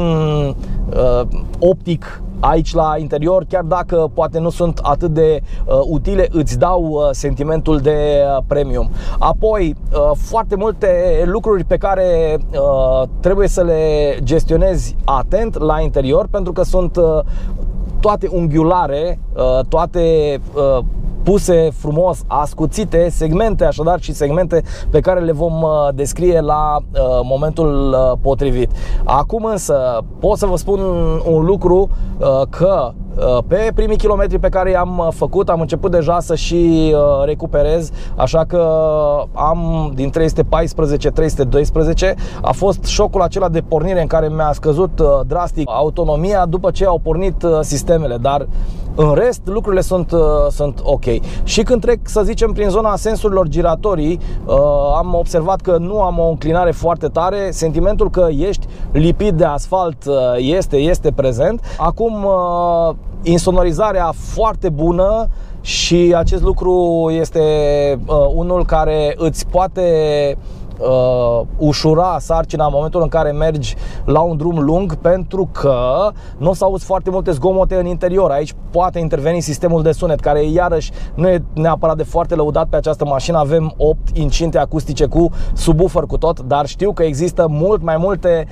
optic, aici la interior, chiar dacă poate nu sunt atât de utile, îți dau sentimentul de premium. Apoi, foarte multe lucruri pe care trebuie să le gestionezi atent la interior, pentru că sunt toate unghiulare, toate puse frumos, ascuțite, segmente așadar, și segmente pe care le vom descrie la momentul potrivit. Acum însă pot să vă spun un lucru, că pe primii kilometri pe care i-am făcut, am început deja să și recuperez, așa că am din 314-312. A fost șocul acela de pornire în care mi-a scăzut drastic autonomia după ce au pornit sistemele, dar în rest lucrurile sunt ok. Și când trec, să zicem, prin zona sensurilor giratorii, am observat că nu am o înclinare foarte tare. Sentimentul că ești lipit de asfalt este prezent. Acum insonorizarea foarte bună și acest lucru este unul care îți poate ușura sarcina în momentul în care mergi la un drum lung, pentru că nu o să auzi foarte multe zgomote în interior. Aici poate interveni sistemul de sunet, care iarăși nu e neapărat de foarte lăudat pe această mașină. Avem 8 incinte acustice cu subwoofer cu tot, dar știu că există mult mai multe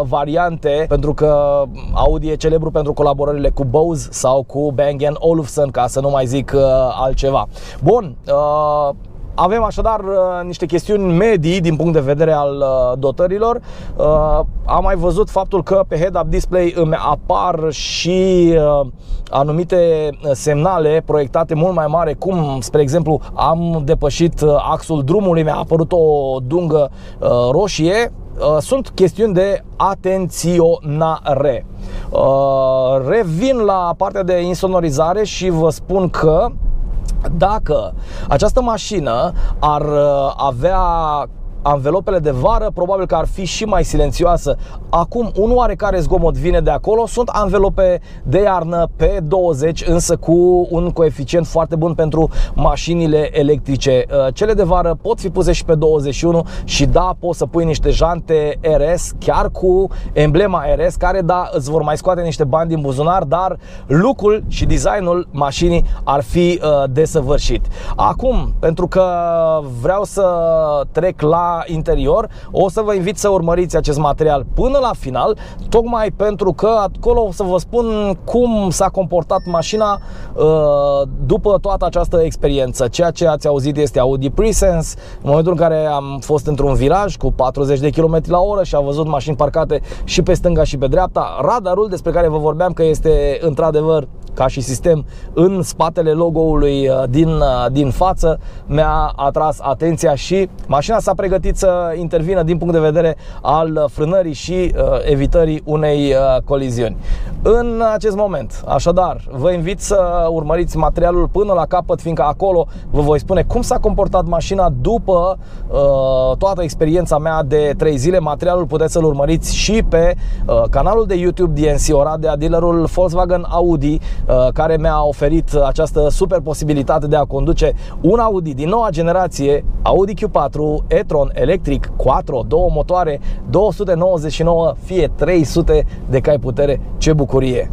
variante, pentru că Audi e celebru pentru colaborările cu Bose sau cu Bang & Olufsen, ca să nu mai zic altceva. Bun, Avem așadar niște chestiuni medii din punct de vedere al dotărilor. Am mai văzut faptul că pe head-up display îmi apar și anumite semnale proiectate mult mai mare, cum, spre exemplu, am depășit axul drumului, mi-a apărut o dungă roșie. Sunt chestiuni de atenționare. Revin la partea de insonorizare și vă spun că dacă această mașină ar avea anvelopele de vară, probabil că ar fi și mai silențioasă. Acum, un oarecare zgomot vine de acolo. Sunt anvelope de iarnă pe 20, însă cu un coeficient foarte bun pentru mașinile electrice. Cele de vară pot fi puse și pe 21 și da, poți să pui niște jante RS, chiar cu emblema RS, care da, îți vor mai scoate niște bani din buzunar, dar look-ul și designul mașinii ar fi desăvârșit. Acum, pentru că vreau să trec la interior, o să vă invit să urmăriți acest material până la final, tocmai pentru că acolo o să vă spun cum s-a comportat mașina după toată această experiență. Ceea ce ați auzit este Audi Presense. În momentul în care am fost într-un viraj cu 40 de km la oră și am văzut mașini parcate și pe stânga și pe dreapta, radarul despre care vă vorbeam că este într-adevăr ca și sistem în spatele logo-ului din față, mi-a atras atenția și mașina s-a pregătit să intervină din punct de vedere al frânării și evitării unei coliziuni. În acest moment, așadar, vă invit să urmăriți materialul până la capăt, fiindcă acolo vă voi spune cum s-a comportat mașina după toată experiența mea de 3 zile. Materialul puteți să-l urmăriți și pe canalul de YouTube DNC Oradea, dealerul Volkswagen Audi, care mi-a oferit această super posibilitate de a conduce un Audi din noua generație, Audi Q4 e-tron electric, quattro, două motoare, 299 fie 300 de cai putere. Ce bucurie!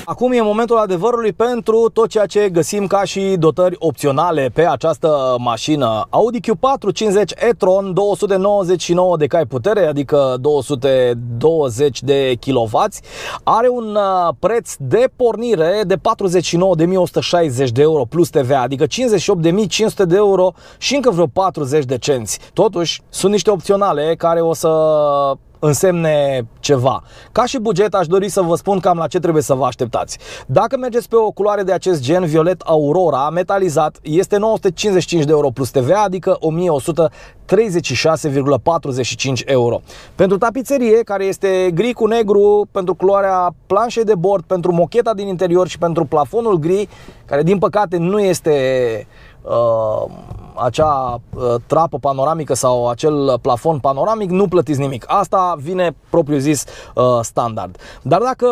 Acum e momentul adevărului pentru tot ceea ce găsim ca și dotări opționale pe această mașină. Audi Q4 50 e-tron, 299 de cai putere, adică 220 de kW. Are un preț de pornire de 49.160 de euro plus TVA, adică 58.500 de euro și încă vreo 40 de cenți. Totuși, sunt niște opționale care o să însemne ceva. Ca și buget, aș dori să vă spun cam la ce trebuie să vă așteptați. Dacă mergeți pe o culoare de acest gen, violet Aurora, metalizat, este 955 de euro plus TVA, adică 1136,45 euro. Pentru tapiserie, care este gri cu negru, pentru culoarea planșei de bord, pentru mocheta din interior și pentru plafonul gri, care din păcate nu este acea trapă panoramică sau acel plafon panoramic, nu plătiți nimic. Asta vine propriu zis standard. Dar dacă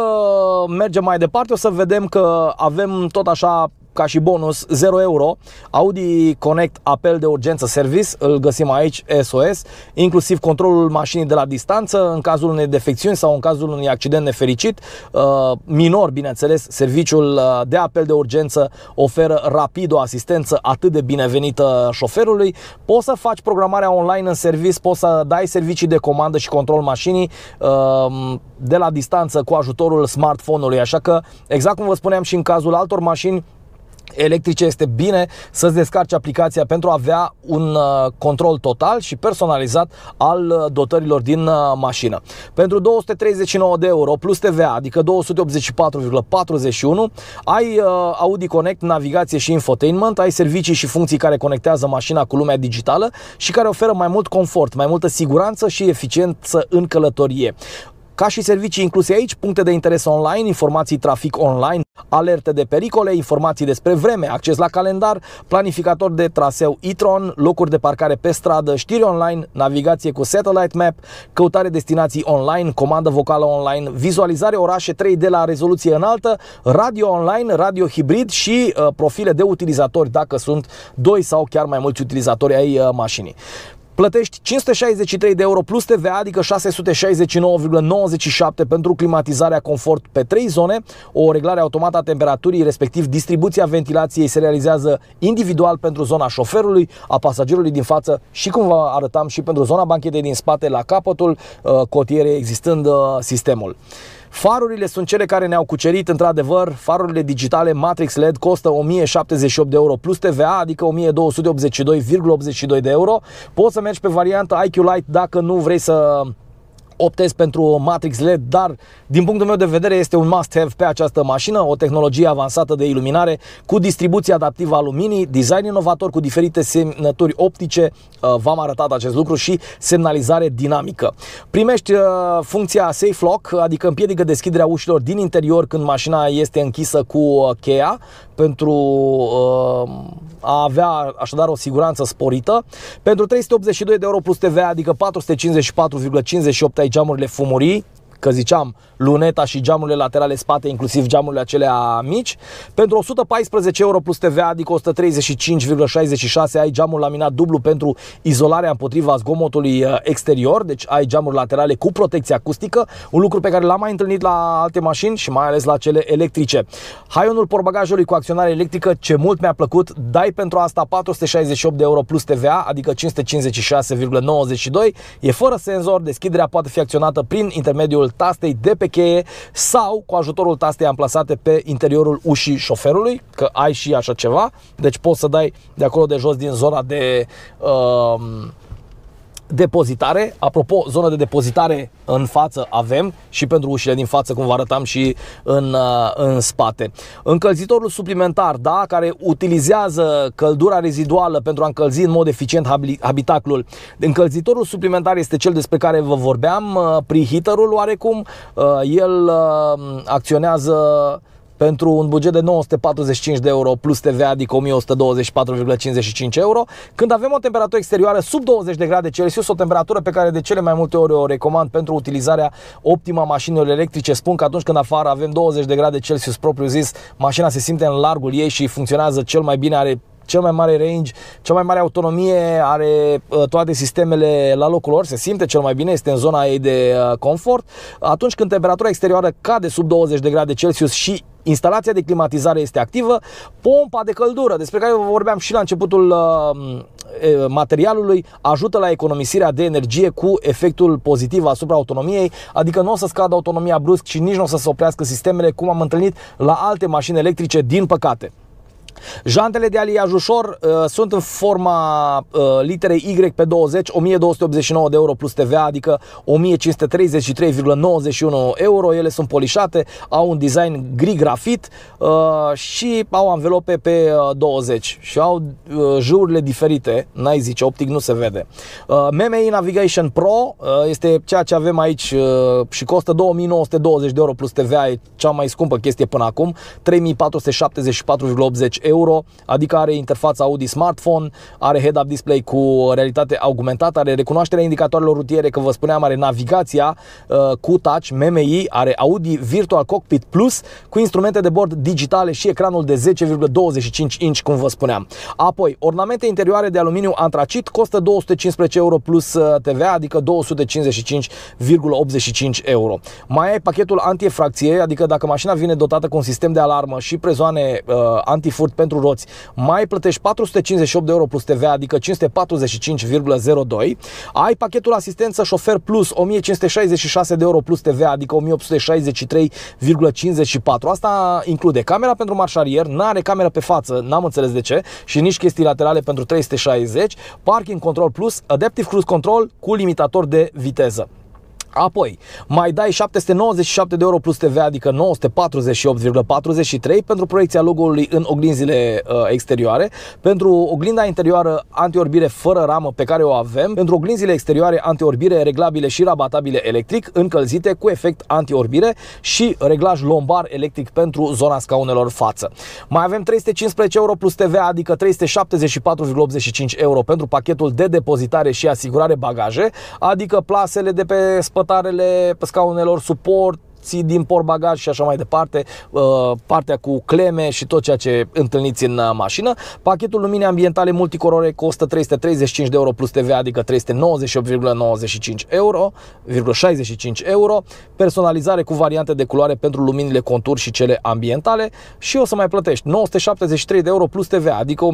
mergem mai departe, o să vedem că avem tot așa ca și bonus 0 euro Audi Connect apel de urgență service, îl găsim aici, SOS, inclusiv controlul mașinii de la distanță în cazul unei defecțiuni sau în cazul unui accident nefericit minor, bineînțeles. Serviciul de apel de urgență oferă rapid o asistență atât de binevenită șoferului. Poți să faci programarea online în service, poți să dai servicii de comandă și control mașinii de la distanță cu ajutorul smartphone-ului, așa că, exact cum vă spuneam și în cazul altor mașini electrice, este bine să-ți descarci aplicația pentru a avea un control total și personalizat al dotărilor din mașină. Pentru 239 de euro plus TVA, adică 284,41, ai Audi Connect, navigație și infotainment, ai servicii și funcții care conectează mașina cu lumea digitală și care oferă mai mult confort, mai multă siguranță și eficiență în călătorie. Ca și servicii incluse aici, puncte de interes online, informații trafic online, alerte de pericole, informații despre vreme, acces la calendar, planificator de traseu e-tron, locuri de parcare pe stradă, știri online, navigație cu satellite map, căutare destinații online, comandă vocală online, vizualizare orașe 3D la rezoluție înaltă, radio online, radio hibrid și profile de utilizatori dacă sunt 2 sau chiar mai mulți utilizatori ai mașinii. Plătești 563 de euro plus TVA, adică 669,97 pentru climatizarea confort pe 3 zone. O reglare automată a temperaturii, respectiv distribuția ventilației, se realizează individual pentru zona șoferului, a pasagerului din față și, cum vă arătam, și pentru zona banchetei din spate, la capătul cotierei, existând sistemul. Farurile sunt cele care ne-au cucerit într-adevăr. Farurile digitale Matrix LED costă 1078 de euro plus TVA, adică 1282,82 de euro. Poți să mergi pe varianta IQ Lite dacă nu vrei să optez pentru Matrix LED, dar din punctul meu de vedere este un must-have pe această mașină, o tehnologie avansată de iluminare cu distribuție adaptivă a luminii, design inovator cu diferite semnături optice, v-am arătat acest lucru, și semnalizare dinamică. Primești funcția Safe Lock, adică împiedică deschiderea ușilor din interior când mașina este închisă cu cheia, pentru a avea așadar o siguranță sporită. Pentru 382 de euro plus TVA, adică 454,58 ai geamurile fumurii, că ziceam, luneta și geamurile laterale spate, inclusiv geamurile acelea mici. Pentru 114 euro plus TVA, adică 135,66 ai geamul laminat dublu pentru izolarea împotriva zgomotului exterior, deci ai geamuri laterale cu protecție acustică, un lucru pe care l-am mai întâlnit la alte mașini și mai ales la cele electrice. Haionul portbagajului cu acționare electrică, ce mult mi-a plăcut, dai pentru asta 468 de euro plus TVA, adică 556,92, e fără senzor, deschiderea poate fi acționată prin intermediul tastei de pe cheie sau cu ajutorul tastei amplasate pe interiorul ușii șoferului, că ai și așa ceva, deci poți să dai de acolo de jos din zona de depozitare. Apropo, zonă de depozitare în față avem și pentru ușile din față, cum vă arătam, și în spate. Încălzitorul suplimentar, da, care utilizează căldura reziduală pentru a încălzi în mod eficient habitaclul. Încălzitorul suplimentar este cel despre care vă vorbeam, preheaterul oarecum. El acționează pentru un buget de 945 de euro plus TVA, adică 1124,55 euro. Când avem o temperatură exterioară sub 20 de grade Celsius, o temperatură pe care de cele mai multe ori o recomand pentru utilizarea optimă a mașinilor electrice, spun că atunci când afară avem 20 de grade Celsius propriu zis, mașina se simte în largul ei și funcționează cel mai bine, are cel mai mare range, cea mai mare autonomie, are toate sistemele la locul lor, se simte cel mai bine, este în zona ei de confort. Atunci când temperatura exterioară cade sub 20 de grade Celsius și instalația de climatizare este activă, pompa de căldură, despre care vă vorbeam și la începutul materialului, ajută la economisirea de energie cu efectul pozitiv asupra autonomiei, adică nu o să scadă autonomia brusc și nici nu o să se oprească sistemele, cum am întâlnit la alte mașini electrice, din păcate. Jantele de aliaj ușor sunt în forma literei Y pe 20, 1289 de euro plus TVA, adică 1533,91 euro. Ele sunt polișate, au un design gri grafit și au anvelope pe 20 și au jăurile diferite, n-ai zice, optic nu se vede. MMI Navigation Pro este ceea ce avem aici și costă 2920 de euro plus TVA, e cea mai scumpă chestie până acum, 3474,80 euro, adică are interfața Audi Smartphone, are head-up display cu realitate augmentată, are recunoașterea indicatoarelor rutiere, că vă spuneam, are navigația cu touch, MMI, are Audi Virtual Cockpit Plus cu instrumente de bord digitale și ecranul de 10,25 inch, cum vă spuneam. Apoi, ornamente interioare de aluminiu antracit, costă 215 euro plus TVA, adică 255,85 euro. Mai ai pachetul anti-efracție, adică dacă mașina vine dotată cu un sistem de alarmă și prezoane anti-furt pentru roți, mai plătești 458 de euro plus TVA, adică 545,02. Ai pachetul asistență șofer plus, 1566 de euro plus TVA, adică 1863,54. Asta include camera pentru marșarier, n-are cameră pe față, n-am înțeles de ce, și nici chestii laterale pentru 360, parking control plus, adaptive cruise control cu limitator de viteză. Apoi, mai dai 797 de euro plus TVA, adică 948,43 pentru proiecția logo-ului în oglinzile exterioare, pentru oglinda interioară antiorbire fără ramă pe care o avem, pentru oglinzile exterioare antiorbire reglabile și rabatabile electric, încălzite cu efect antiorbire și reglaj lombar electric pentru zona scaunelor față. Mai avem 315 euro plus TVA, adică 374,85 euro pentru pachetul de depozitare și asigurare bagaje, adică plasele de pe spătarele scaunelor, suport din portbagaj și așa mai departe, partea cu cleme și tot ceea ce întâlniți în mașină. Pachetul lumini ambientale multicolore costă 335 de euro plus TVA, adică 398,95 euro, personalizare cu variante de culoare pentru luminile contur și cele ambientale și o să mai plătești 973 de euro plus TVA, adică 1157,87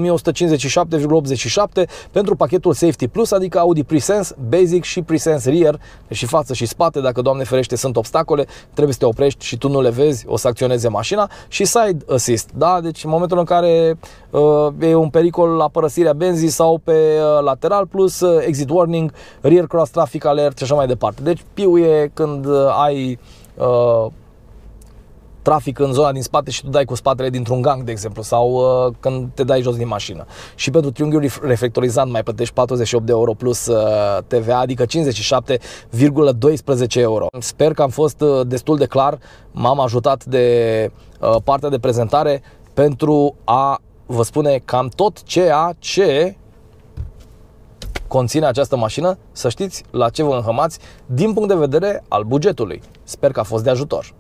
pentru pachetul Safety Plus, adică Audi Presense Basic și Presense Rear, și față și spate, dacă Doamne ferește sunt obstacole, trebuie să te oprești și tu nu le vezi, o să acționeze mașina. Și side assist, da? Deci în momentul în care e un pericol la părăsirea benzii sau pe lateral, plus exit warning, rear cross traffic alert și așa mai departe. Deci piuie când ai trafic în zona din spate și tu dai cu spatele dintr-un gang, de exemplu, sau când te dai jos din mașină. Și pentru triunghiul reflectorizant mai plătești 48 de euro plus TVA, adică 57,12 euro. Sper că am fost destul de clar, m-am ajutat de partea de prezentare pentru a vă spune cam tot ceea ce conține această mașină, să știți la ce vă înhămați din punct de vedere al bugetului. Sper că a fost de ajutor.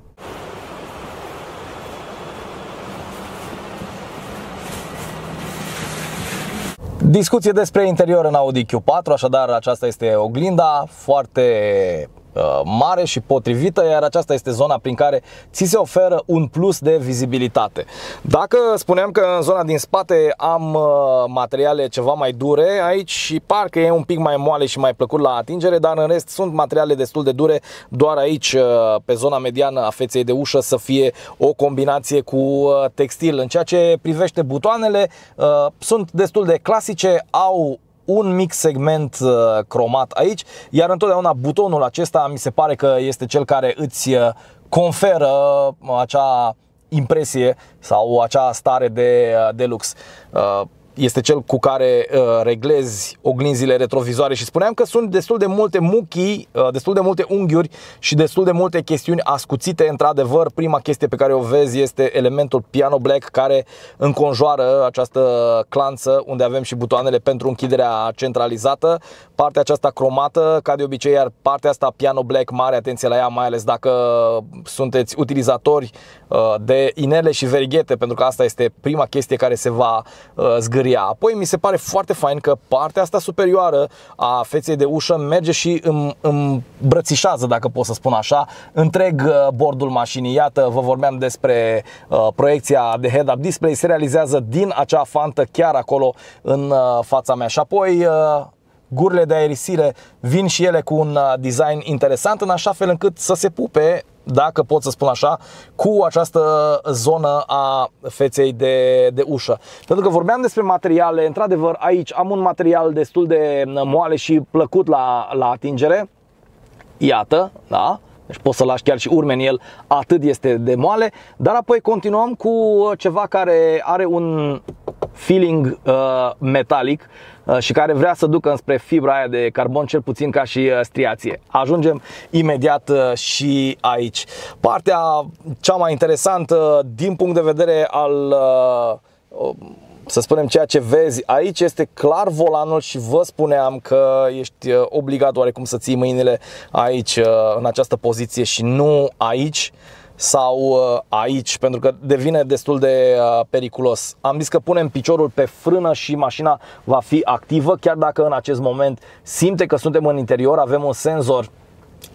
Discuție despre interior în Audi Q4, așadar aceasta este oglinda foarte mare și potrivită, iar aceasta este zona prin care ți se oferă un plus de vizibilitate. Dacă spuneam că în zona din spate am materiale ceva mai dure, aici și parcă e un pic mai moale și mai plăcut la atingere, dar în rest sunt materiale destul de dure, doar aici pe zona mediană a feței de ușă să fie o combinație cu textil. În ceea ce privește butoanele, sunt destul de clasice, au un mic segment cromat aici, iar întotdeauna butonul acesta mi se pare că este cel care îți conferă acea impresie sau acea stare de lux. Este cel cu care reglezi oglinzile retrovizoare și spuneam că sunt destul de multe muchii, destul de multe unghiuri și destul de multe chestiuni ascuțite. Într-adevăr, prima chestie pe care o vezi este elementul piano black care înconjoară această clanță unde avem și butoanele pentru închiderea centralizată. Partea aceasta cromată, ca de obicei, iar partea asta piano black, mare atenție la ea, mai ales dacă sunteți utilizatori de inele și verighete, pentru că asta este prima chestie care se va zgâria. Apoi mi se pare foarte fain că partea asta superioară a feței de ușă merge și îmbrățișează, dacă pot să spun așa, întreg bordul mașinii. Iată, vă vorbeam despre proiecția de head-up display, se realizează din acea fantă chiar acolo în fața mea. Și apoi gurile de aerisire vin și ele cu un design interesant, în așa fel încât să se pupe, dacă pot să spun așa, cu această zonă a feței de ușă. Pentru că vorbeam despre materiale, într-adevăr aici am un material destul de moale și plăcut la atingere. Iată, da? Deci poți să lași chiar și urme în el, atât este de moale. Dar apoi continuăm cu ceva care are un feeling metalic și care vrea să ducă înspre fibra aia de carbon, cel puțin ca și striație. Ajungem imediat și aici. Partea cea mai interesantă din punct de vedere al, să spunem, ceea ce vezi aici este clar volanul și vă spuneam că ești obligat oarecum să ții mâinile aici în această poziție și nu aici sau aici, pentru că devine destul de periculos. Am zis că punem piciorul pe frână și mașina va fi activă, chiar dacă în acest moment simte că suntem în interior. Avem un senzor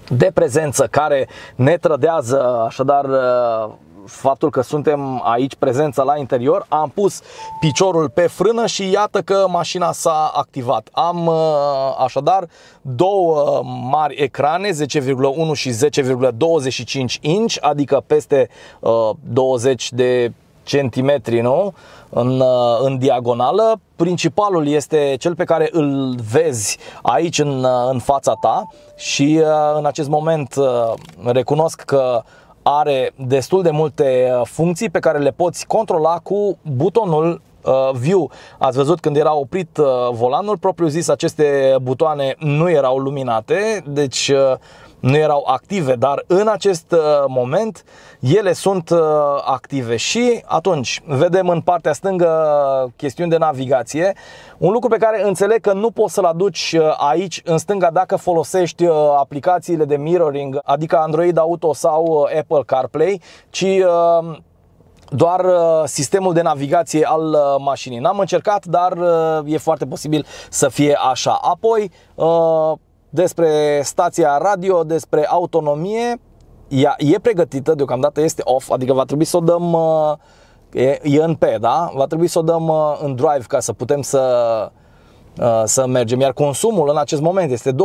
de prezență care ne trădează așadar faptul că suntem aici, prezența la interior. Am pus piciorul pe frână și iată că mașina s-a activat. Am așadar două mari ecrane, 10,1 și 10,25 inch, adică peste 20 de centimetri, nu? În diagonală. Principalul este cel pe care îl vezi aici în fața ta și în acest moment recunosc că are destul de multe funcții pe care le poți controla cu butonul View. Ați văzut când era oprit volanul, propriu zis, aceste butoane nu erau luminate, deci nu erau active, dar în acest moment ele sunt active. Și atunci vedem în partea stângă chestiuni de navigație, un lucru pe care înțeleg că nu poți să-l aduci aici în stânga dacă folosești aplicațiile de mirroring, adică Android Auto sau Apple CarPlay, ci doar sistemul de navigație al mașinii. N-am încercat, dar e foarte posibil să fie așa. Apoi despre stația radio, despre autonomie, ea e pregătită, deocamdată este off, adică va trebui să o dăm, e în P, da? Va trebui să o dăm în drive ca să putem să să mergem, iar consumul în acest moment este 21,6.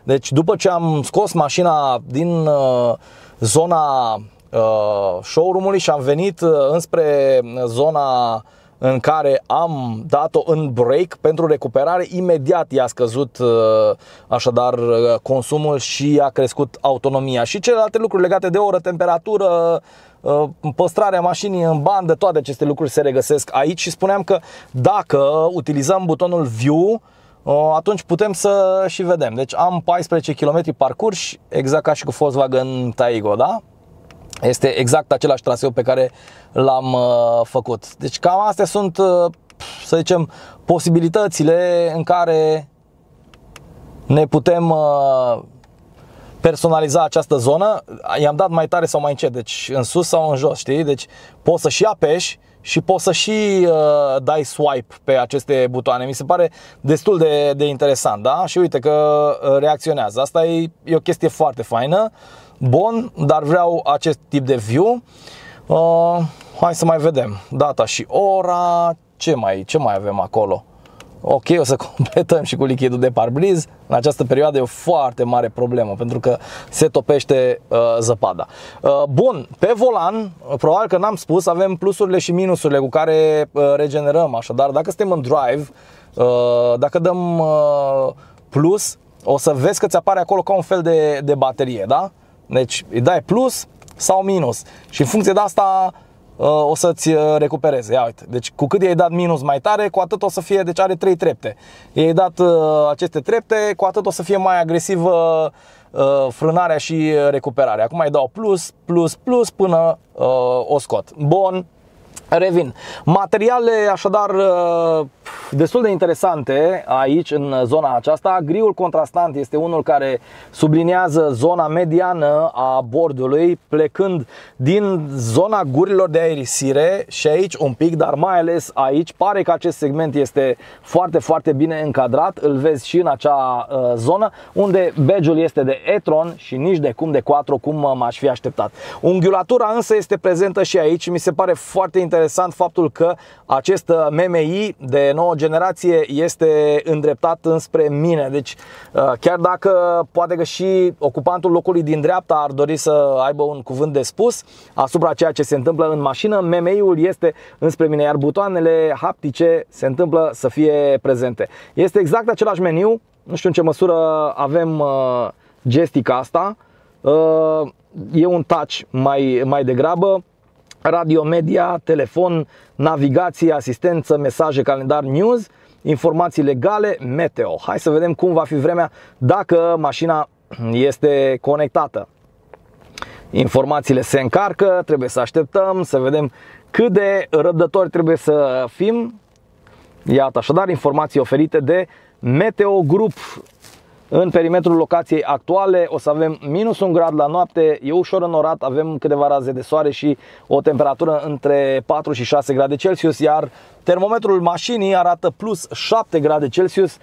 Deci după ce am scos mașina din zona showroom-ului și am venit înspre zona în care am dat-o în break pentru recuperare, imediat i-a scăzut așadar consumul și a crescut autonomia. Și celelalte lucruri legate de oră, temperatură, păstrarea mașinii în bandă, toate aceste lucruri se regăsesc aici. Și spuneam că dacă utilizăm butonul View, atunci putem să și vedem. Deci am 14 km parcurși, exact ca și cu Volkswagen Taigo, da? Este exact același traseu pe care l-am făcut. Deci cam astea sunt, să zicem, posibilitățile în care ne putem personaliza această zonă. I-am dat mai tare sau mai încet, deci în sus sau în jos, știi? Deci poți să și apeși și poți să și dai swipe pe aceste butoane. Mi se pare destul de interesant, da? Și uite că reacționează. Asta e o chestie foarte faină. Bun, dar vreau acest tip de view. Hai să mai vedem data și ora. Ce mai avem acolo? Ok, o să completăm și cu lichidul de parbriz. În această perioadă e o foarte mare problemă pentru că se topește zăpada. Bun, pe volan, probabil că n-am spus, avem plusurile și minusurile cu care regenerăm. Așadar, dacă suntem în drive, dacă dăm plus, o să vezi că ți apare acolo ca un fel de baterie, da? Deci îi dai plus sau minus și în funcție de asta o să-ți recupereze. Ia uite, deci cu cât i-ai dat minus mai tare, cu atât o să fie, deci are 3 trepte. I-ai dat aceste trepte, cu atât o să fie mai agresivă frânarea și recuperarea. Acum îi dau plus până o scot. Bun. Revin. Materiale așadar destul de interesante aici în zona aceasta. Griul contrastant este unul care subliniază zona mediană a bordului, plecând din zona gurilor de aerisire și aici un pic, dar mai ales aici. Pare că acest segment este foarte bine încadrat. Îl vezi și în acea zonă unde badge-ul este de e-tron și nici de cum de quattro, cum m-aș fi așteptat. Unghiulatura însă este prezentă și aici. Mi se pare foarte interesant faptul că acest MMI de nouă generație este îndreptat înspre mine. Deci chiar dacă poate că și ocupantul locului din dreapta ar dori să aibă un cuvânt de spus asupra ceea ce se întâmplă în mașină, MMI-ul este înspre mine, iar butoanele haptice se întâmplă să fie prezente. Este exact același meniu, nu știu în ce măsură avem gestica asta, e un touch mai degrabă. Radio, media, telefon, navigație, asistență, mesaje, calendar, news, informații legale, meteo. Hai să vedem cum va fi vremea dacă mașina este conectată. Informațiile se încarcă, trebuie să așteptăm, să vedem cât de răbdători trebuie să fim. Iată așadar informații oferite de Meteo Group. În perimetrul locației actuale o să avem minus 1 grad la noapte, e ușor înorat, avem câteva raze de soare și o temperatură între 4 și 6 grade Celsius, iar termometrul mașinii arată plus 7 grade Celsius.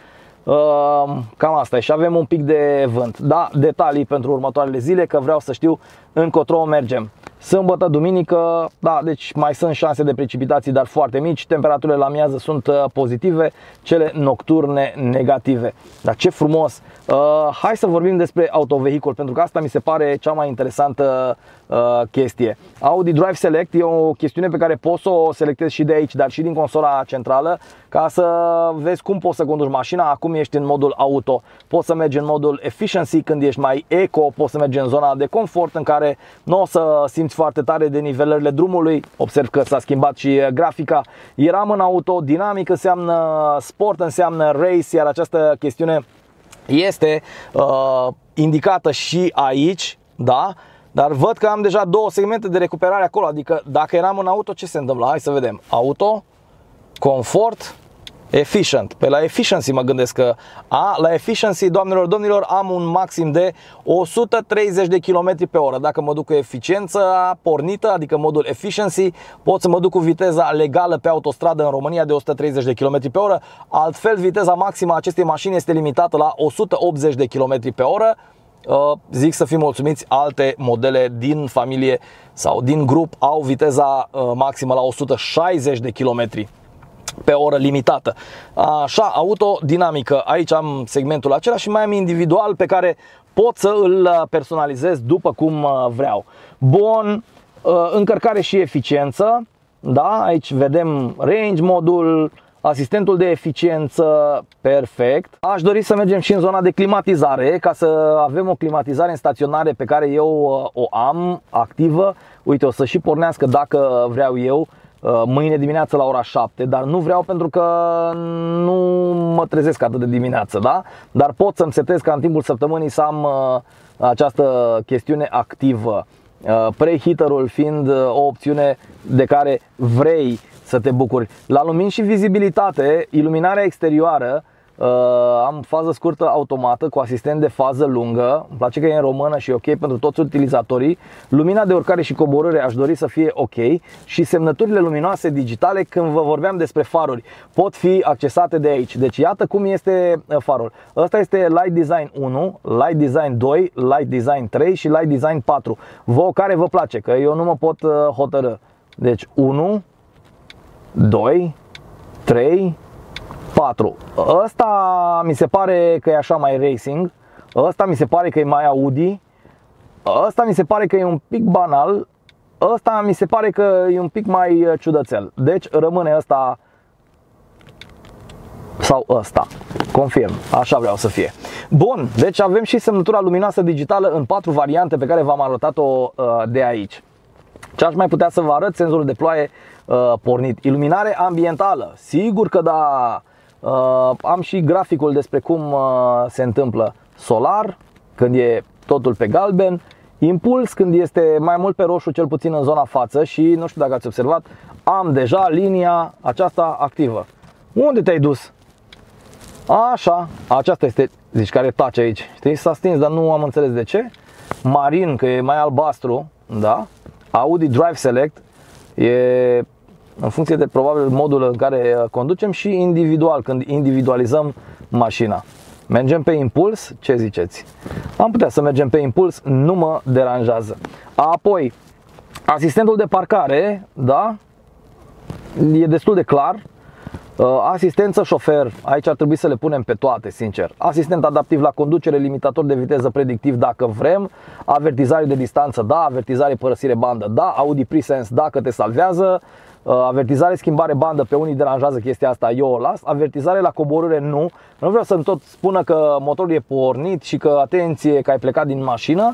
Cam asta e și avem un pic de vânt. Da, detalii pentru următoarele zile, că vreau să știu încotro mergem. Sâmbătă, duminică, da, deci mai sunt șanse de precipitații, dar foarte mici. Temperaturile la amiază sunt pozitive, cele nocturne negative. Dar ce frumos! Hai să vorbim despre autovehicul, pentru că asta mi se pare cea mai interesantă chestie. Audi Drive Select e o chestiune pe care poți să o selectezi și de aici, dar și din consola centrală, ca să vezi cum poți să conduci mașina. Acum ești în modul auto, poți să mergi în modul efficiency când ești mai eco, poți să mergi în zona de confort în care nu o să simți foarte tare de nivelările drumului. Observ că s-a schimbat și grafica. Eram în auto, dinamic înseamnă sport, înseamnă race, iar această chestiune este indicată și aici, da? Dar văd că am deja două segmente de recuperare acolo. Adică dacă eram în auto, ce se întâmplă? Hai să vedem. Auto, confort, efficient. Pe la efficiency mă gândesc că la efficiency, doamnelor, domnilor, am un maxim de 130 de km pe oră. Dacă mă duc cu eficiența pornită, adică modul efficiency, pot să mă duc cu viteza legală pe autostradă în România de 130 de km pe oră. Altfel, viteza maximă a acestei mașini este limitată la 180 de km pe oră. Zic să fim mulțumiți, alte modele din familie sau din grup au viteza maximă la 160 de km. pe oră limitată. Așa, autodinamică, aici am segmentul acela și mai am individual pe care pot să îl personalizez după cum vreau. Bun, încărcare și eficiență, da, aici vedem range modul, asistentul de eficiență, perfect. Aș dori să mergem și în zona de climatizare, ca să avem o climatizare în staționare pe care eu o am activă. Uite, o să și pornească dacă vreau eu mâine dimineață la ora 7, dar nu vreau pentru că nu mă trezesc atât de dimineață, da? Dar pot să-mi setez ca în timpul săptămânii să am această chestiune activă. Preheaterul fiind o opțiune de care vrei să te bucuri. La lumini și vizibilitate, iluminarea exterioară, am fază scurtă automată cu asistent de fază lungă. Îmi place că e în română și e ok pentru toți utilizatorii. Lumina de urcare și coborâre aș dori să fie ok. Și semnăturile luminoase digitale, când vă vorbeam despre faruri, pot fi accesate de aici. Deci iată cum este farul. Ăsta este Light Design 1, Light Design 2, Light Design 3 și Light Design 4. Vă care vă place, că eu nu mă pot hotărâ. Deci 1, 2, 3, 4. Ăsta mi se pare că e așa mai racing. Ăsta mi se pare că e mai Audi. Ăsta mi se pare că e un pic banal. Ăsta mi se pare că e un pic mai ciudățel. Deci rămâne ăsta sau ăsta. Confirm, așa vreau să fie. Bun, deci avem și semnătura luminoasă digitală în 4 variante pe care v-am arătat-o de aici. Ce aș mai putea să vă arăt? Senzorul de ploaie pornit. Iluminare ambientală, sigur că da. Am și graficul despre cum se întâmplă. Solar, când e totul pe galben. Impuls, când este mai mult pe roșu, cel puțin în zona față. Și nu știu dacă ați observat, am deja linia aceasta activă. Unde te-ai dus? Așa, aceasta este, zici, care tace aici. Știi, s-a stins, dar nu am înțeles de ce. Marin, că e mai albastru, da? Audi Drive Select e în funcție de probabil modul în care conducem și individual, când individualizăm mașina. Mergem pe impuls, ce ziceți? Am putea să mergem pe impuls, nu mă deranjează. Apoi, asistentul de parcare, da? E destul de clar. Asistență șofer, aici ar trebui să le punem pe toate, sincer. Asistent adaptiv la conducere, limitator de viteză predictiv dacă vrem, avertizare de distanță, da, avertizare părăsire bandă, da, Audi Presense dacă te salvează, avertizare schimbare bandă, pe unii deranjează chestia asta, eu o las. Avertizare la coborâre nu. Nu vreau să-mi tot spună că motorul e pornit și că atenție că ai plecat din mașină.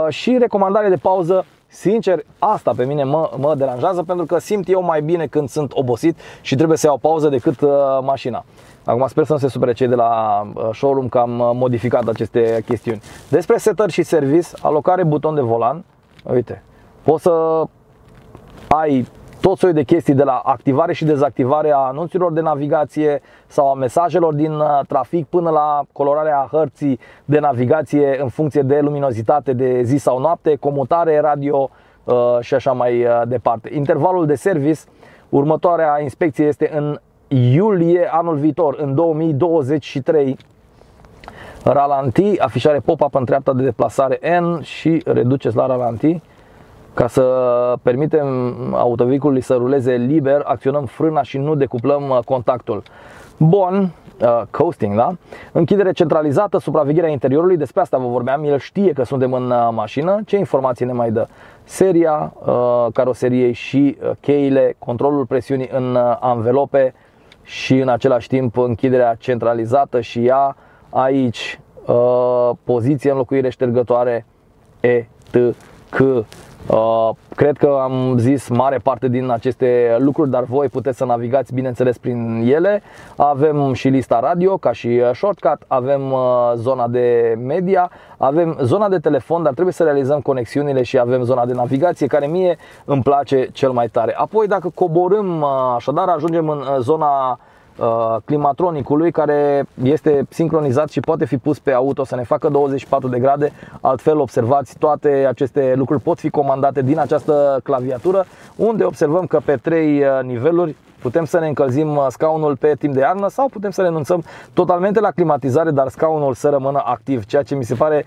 Și recomandare de pauză. Sincer, asta pe mine mă deranjează, pentru că simt eu mai bine când sunt obosit și trebuie să iau pauză decât mașina. Acum sper să nu se supere cei de la showroom că am modificat aceste chestiuni. Despre setări și service, alocare buton de volan. Uite, poți să ai tot soiul de chestii, de la activare și dezactivare a anunțurilor de navigație sau a mesajelor din trafic, până la colorarea hărții de navigație în funcție de luminozitate de zi sau noapte, comutare, radio și așa mai departe. Intervalul de service, următoarea inspecție este în iulie anul viitor, în 2023. Ralanti, afișare pop-up în treapta de deplasare N și reduceți la ralanti. Ca să permitem autovehiculului să ruleze liber, acționăm frâna și nu decuplăm contactul. Bun, coasting, da? Închidere centralizată, supravegherea interiorului, despre asta vă vorbeam, el știe că suntem în mașină. Ce informații ne mai dă? Seria caroseriei și cheile, controlul presiunii în anvelope și în același timp închiderea centralizată și ea aici, poziție, înlocuire, ștergătoare, etc. Cred că am zis mare parte din aceste lucruri, dar voi puteți să navigați bineînțeles prin ele. Avem și lista radio ca și shortcut, avem zona de media, avem zona de telefon, dar trebuie să realizăm conexiunile și avem zona de navigație, care mie îmi place cel mai tare. Apoi dacă coborâm, așadar ajungem în zona climatronicului, care este sincronizat și poate fi pus pe auto să ne facă 24 de grade. Altfel, observați, toate aceste lucruri pot fi comandate din această claviatură, unde observăm că pe 3 niveluri Putem să ne încălzim scaunul pe timp de iarnă sau putem să renunțăm totalmente la climatizare, dar scaunul să rămână activ, ceea ce mi se pare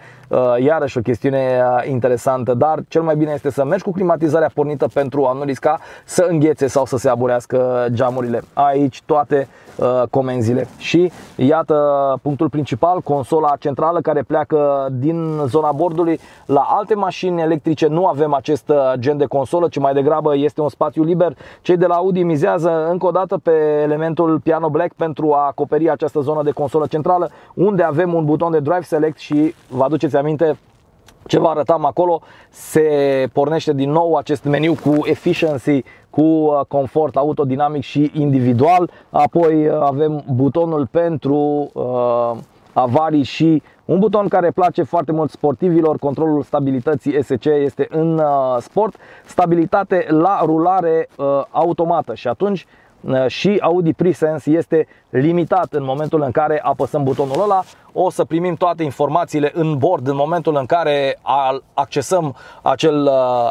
iarăși o chestiune interesantă. Dar cel mai bine este să mergi cu climatizarea pornită pentru a nu risca să înghețe sau să se aburească geamurile. Aici toate comenzile. Și iată punctul principal, consola centrală care pleacă din zona bordului. La alte mașini electrice nu avem acest gen de consolă, ci mai degrabă este un spațiu liber. Cei de la Audi mizează încă o dată pe elementul Piano Black pentru a acoperi această zonă de consolă centrală, unde avem un buton de Drive Select și vă aduceți aminte ce vă arătam acolo, se pornește din nou acest meniu cu Efficiency, cu confort autodinamic și individual. Apoi avem butonul pentru avarii și un buton care place foarte mult sportivilor, controlul stabilității ESC este în sport, stabilitate la rulare automată și atunci și Audi Presense este limitat în momentul în care apăsăm butonul ăla. O să primim toate informațiile în bord în momentul în care accesăm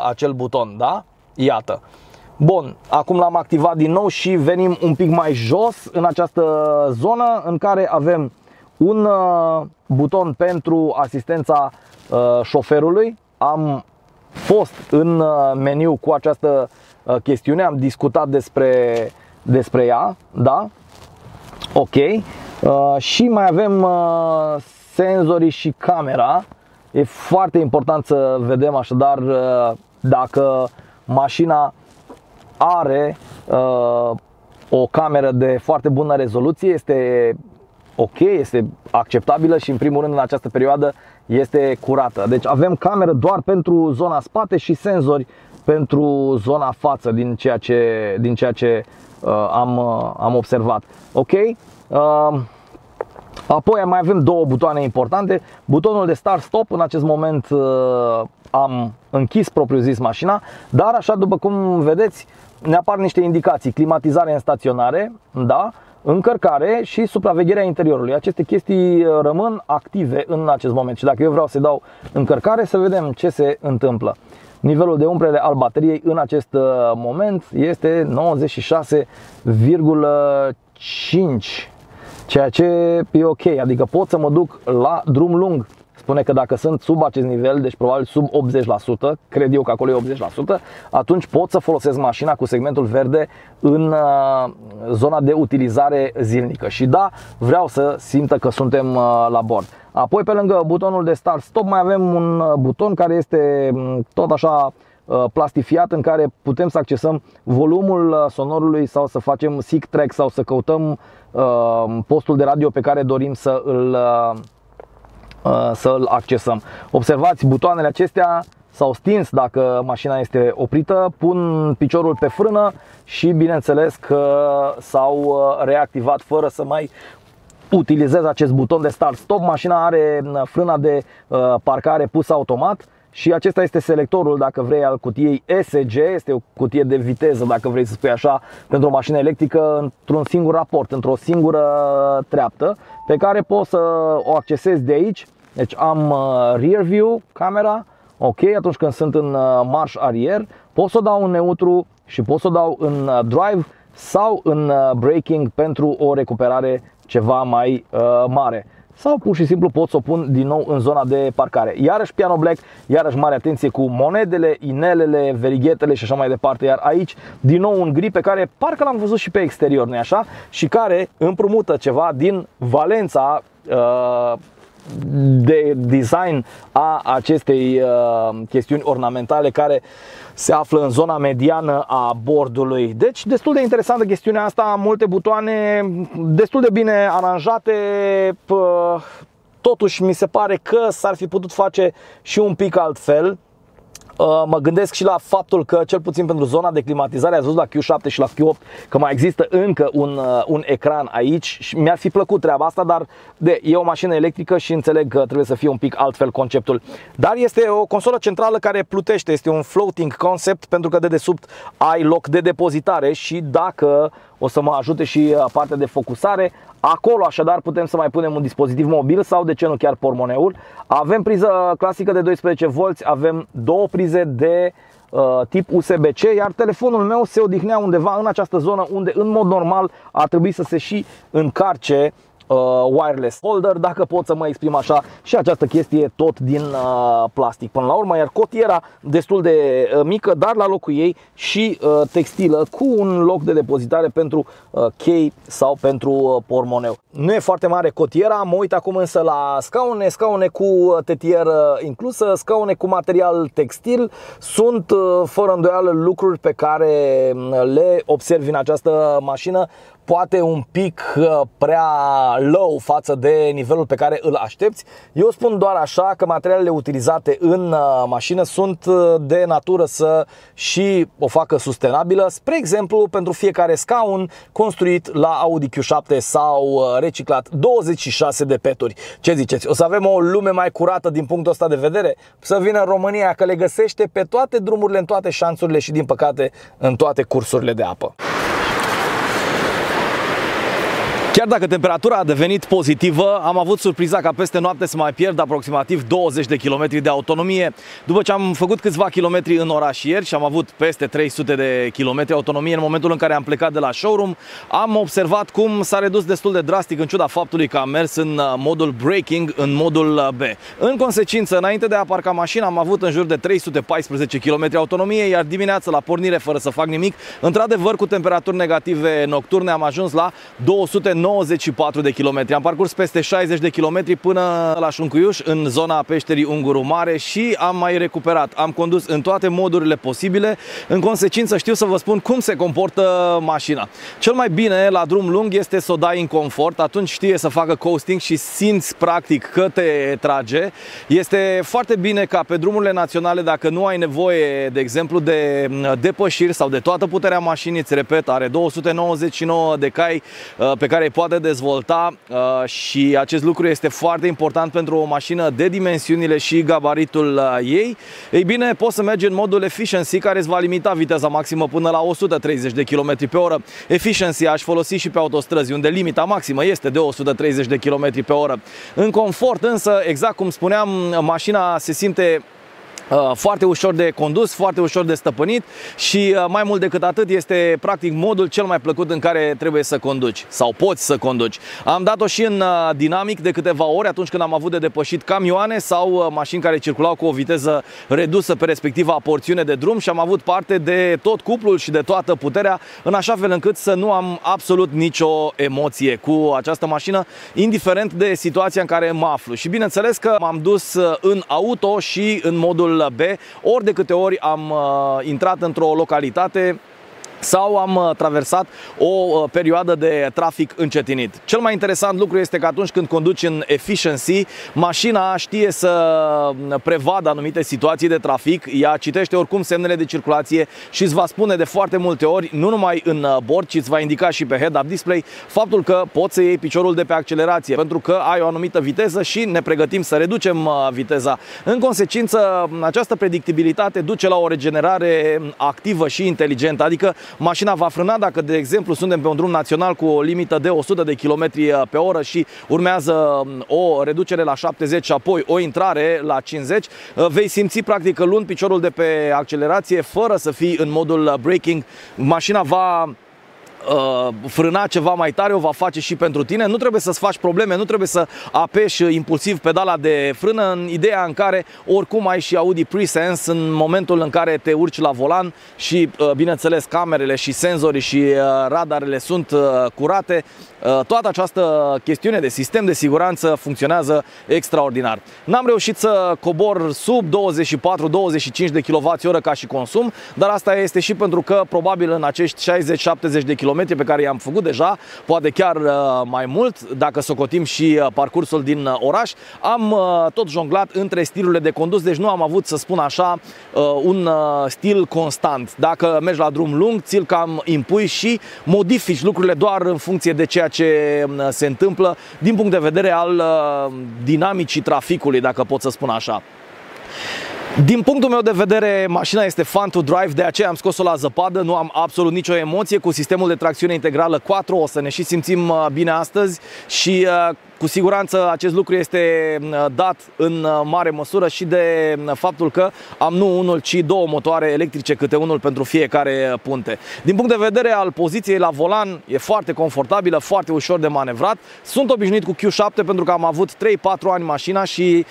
acel buton, da? Iată. Bun, acum l-am activat din nou și venim un pic mai jos în această zonă în care avem un buton pentru asistența șoferului. Am fost în meniu cu această chestiune, am discutat despre ea, da? Ok. Și mai avem senzorii și camera. E foarte important să vedem așadar dacă mașina are o cameră de foarte bună rezoluție. Este ok, este acceptabilă și în primul rând în această perioadă este curată. Deci avem cameră doar pentru zona spate și senzori pentru zona față din ceea ce am observat. Ok? Apoi mai avem două butoane importante. Butonul de start-stop, în acest moment am închis propriu zis mașina, dar așa după cum vedeți ne apar niște indicații: climatizare în staționare, da? Încărcare și supravegherea interiorului. Aceste chestii rămân active în acest moment și dacă eu vreau să dau încărcare, să vedem ce se întâmplă. Nivelul de umplere al bateriei în acest moment este 96,5, ceea ce e ok, adică pot să mă duc la drum lung. Spune că dacă sunt sub acest nivel, deci probabil sub 80%, cred eu că acolo e 80%, atunci pot să folosesc mașina cu segmentul verde în zona de utilizare zilnică. Și da, vreau să simtă că suntem la bord. Apoi, pe lângă butonul de start-stop, mai avem un buton care este tot așa plastifiat, în care putem să accesăm volumul sonorului sau să facem seek track sau să căutăm postul de radio pe care dorim să îl accesăm. Observați, butoanele acestea s-au stins dacă mașina este oprită, pun piciorul pe frână și bineînțeles că s-au reactivat fără să mai utilizez acest buton de start-stop. Mașina are frâna de parcare pusă automat și acesta este selectorul, dacă vrei, al cutiei ESG. Este o cutie de viteză, dacă vrei să spui așa, pentru o mașină electrică într-un singur raport, într-o singură treaptă, pe care poți să o accesezi de aici. Deci am rear view, camera, ok, atunci când sunt în marș arier, pot să o dau în neutru și pot să o dau în drive sau în braking pentru o recuperare ceva mai mare. Sau pur și simplu pot să o pun din nou în zona de parcare. Iarăși Piano Black, iarăși mare atenție cu monedele, inelele, verighetele și așa mai departe. Iar aici din nou un gri pe care parcă l-am văzut și pe exterior, nu-i așa? Și care împrumută ceva din valența de design a acestei chestiuni ornamentale care se află în zona mediană a bordului. Deci destul de interesantă chestiunea asta, multe butoane destul de bine aranjate. Totuși mi se pare că s-ar fi putut face și un pic altfel. Mă gândesc și la faptul că, cel puțin pentru zona de climatizare, ați văzut la Q7 și la Q8 că mai există încă un ecran aici și mi-ar fi plăcut treaba asta, dar e o mașină electrică și înțeleg că trebuie să fie un pic altfel conceptul. Dar este o consolă centrală care plutește, este un floating concept, pentru că dedesubt ai loc de depozitare și dacă o să mă ajute și partea de focusare, acolo așadar putem să mai punem un dispozitiv mobil sau de ce nu chiar pormoneul. Avem priză clasică de 12V, avem două prize de tip USB-C, iar telefonul meu se odihnea undeva în această zonă unde în mod normal ar trebui să se și încarce wireless holder, dacă pot să mă exprim așa, și această chestie tot din plastic până la urmă, iar cotiera destul de mică, dar la locul ei și textilă cu un loc de depozitare pentru chei sau pentru portmoneu. Nu e foarte mare cotiera, mă uit acum însă la scaune cu tetieră inclusă, scaune cu material textil. Sunt fără îndoială lucruri pe care le observi în această mașină, poate un pic prea low față de nivelul pe care îl aștepți. Eu spun doar așa că materialele utilizate în mașină sunt de natură să și o facă sustenabilă. Spre exemplu, pentru fiecare scaun construit la Audi Q7 sau reciclat 26 de peturi. Ce ziceți? O să avem o lume mai curată din punctul ăsta de vedere? Să vină în România, că le găsește pe toate drumurile, în toate șanțurile și, din păcate, în toate cursurile de apă. Chiar dacă temperatura a devenit pozitivă, am avut surpriza ca peste noapte să mai pierd aproximativ 20 de kilometri de autonomie. După ce am făcut câțiva kilometri în oraș ieri și am avut peste 300 de kilometri autonomie în momentul în care am plecat de la showroom, am observat cum s-a redus destul de drastic în ciuda faptului că am mers în modul braking, în modul B. În consecință, înainte de a parca mașina, am avut în jur de 314 km autonomie, iar dimineața la pornire, fără să fac nimic, într-adevăr cu temperaturi negative nocturne, am ajuns la 294 de kilometri. Am parcurs peste 60 de kilometri până la Șuncuiuș, în zona peșterii Unguru Mare, și am mai recuperat. Am condus în toate modurile posibile. În consecință, știu să vă spun cum se comportă mașina. Cel mai bine la drum lung este să o dai în confort, atunci știe să facă coasting și simți practic că te trage. Este foarte bine ca pe drumurile naționale, dacă nu ai nevoie, de exemplu, de depășiri sau de toată puterea mașinii, îți repet, are 299 de cai pe care îi poate dezvolta și acest lucru este foarte important pentru o mașină de dimensiunile și gabaritul ei. Ei bine, poți să mergi în modul efficiency, care îți va limita viteza maximă până la 130 de km pe oră. Efficiency aș folosi și pe autostrăzi, unde limita maximă este de 130 de km pe oră. În confort însă, exact cum spuneam, mașina se simte foarte ușor de condus, foarte ușor de stăpânit și mai mult decât atât este practic modul cel mai plăcut în care trebuie să conduci sau poți să conduci. Am dat-o și în dinamic de câteva ori atunci când am avut de depășit camioane sau mașini care circulau cu o viteză redusă pe respectiva porțiune de drum și am avut parte de tot cuplul și de toată puterea, în așa fel încât să nu am absolut nicio emoție cu această mașină, indiferent de situația în care mă aflu. Și bineînțeles că m-am dus în auto și în modul B, ori de câte ori am intrat într-o localitate sau am traversat o perioadă de trafic încetinit. Cel mai interesant lucru este că atunci când conduci în efficiency, mașina știe să prevadă anumite situații de trafic, ea citește oricum semnele de circulație și îți va spune de foarte multe ori, nu numai în bord, ci îți va indica și pe head-up display faptul că poți să iei piciorul de pe accelerație, pentru că ai o anumită viteză și ne pregătim să reducem viteza. În consecință, această predictibilitate duce la o regenerare activă și inteligentă, adică mașina va frâna dacă, de exemplu, suntem pe un drum național cu o limită de 100 de km pe oră și urmează o reducere la 70 și apoi o intrare la 50, vei simți practic că luând piciorul de pe accelerație fără să fii în modul braking, mașina va frâna ceva mai tare, o va face și pentru tine. Nu trebuie să-ți faci probleme, nu trebuie să apeși impulsiv pedala de frână, în ideea în care oricum ai și Audi Presense în momentul în care te urci la volan și bineînțeles camerele și senzorii și radarele sunt curate. Toată această chestiune de sistem de siguranță funcționează extraordinar. N-am reușit să cobor sub 24-25 de kWh ca și consum, dar asta este și pentru că probabil în acești 60-70 de km pe care i-am făcut deja, poate chiar mai mult, dacă socotim și parcursul din oraș, am tot jonglat între stilurile de condus, deci nu am avut, să spun așa, un stil constant. Dacă mergi la drum lung, ți-l cam impui și modifici lucrurile doar în funcție de ceea ce se întâmplă din punct de vedere al dinamicii traficului, dacă pot să spun așa. Din punctul meu de vedere, mașina este fun to drive, de aceea am scos-o la zăpadă, nu am absolut nicio emoție. Cu sistemul de tracțiune integrală 4 o să ne și simțim bine astăzi și Cu siguranță acest lucru este dat în mare măsură și de faptul că am nu unul, ci două motoare electrice, câte unul pentru fiecare punte. Din punct de vedere al poziției la volan, e foarte confortabilă, foarte ușor de manevrat. Sunt obișnuit cu Q7 pentru că am avut 3-4 ani mașina și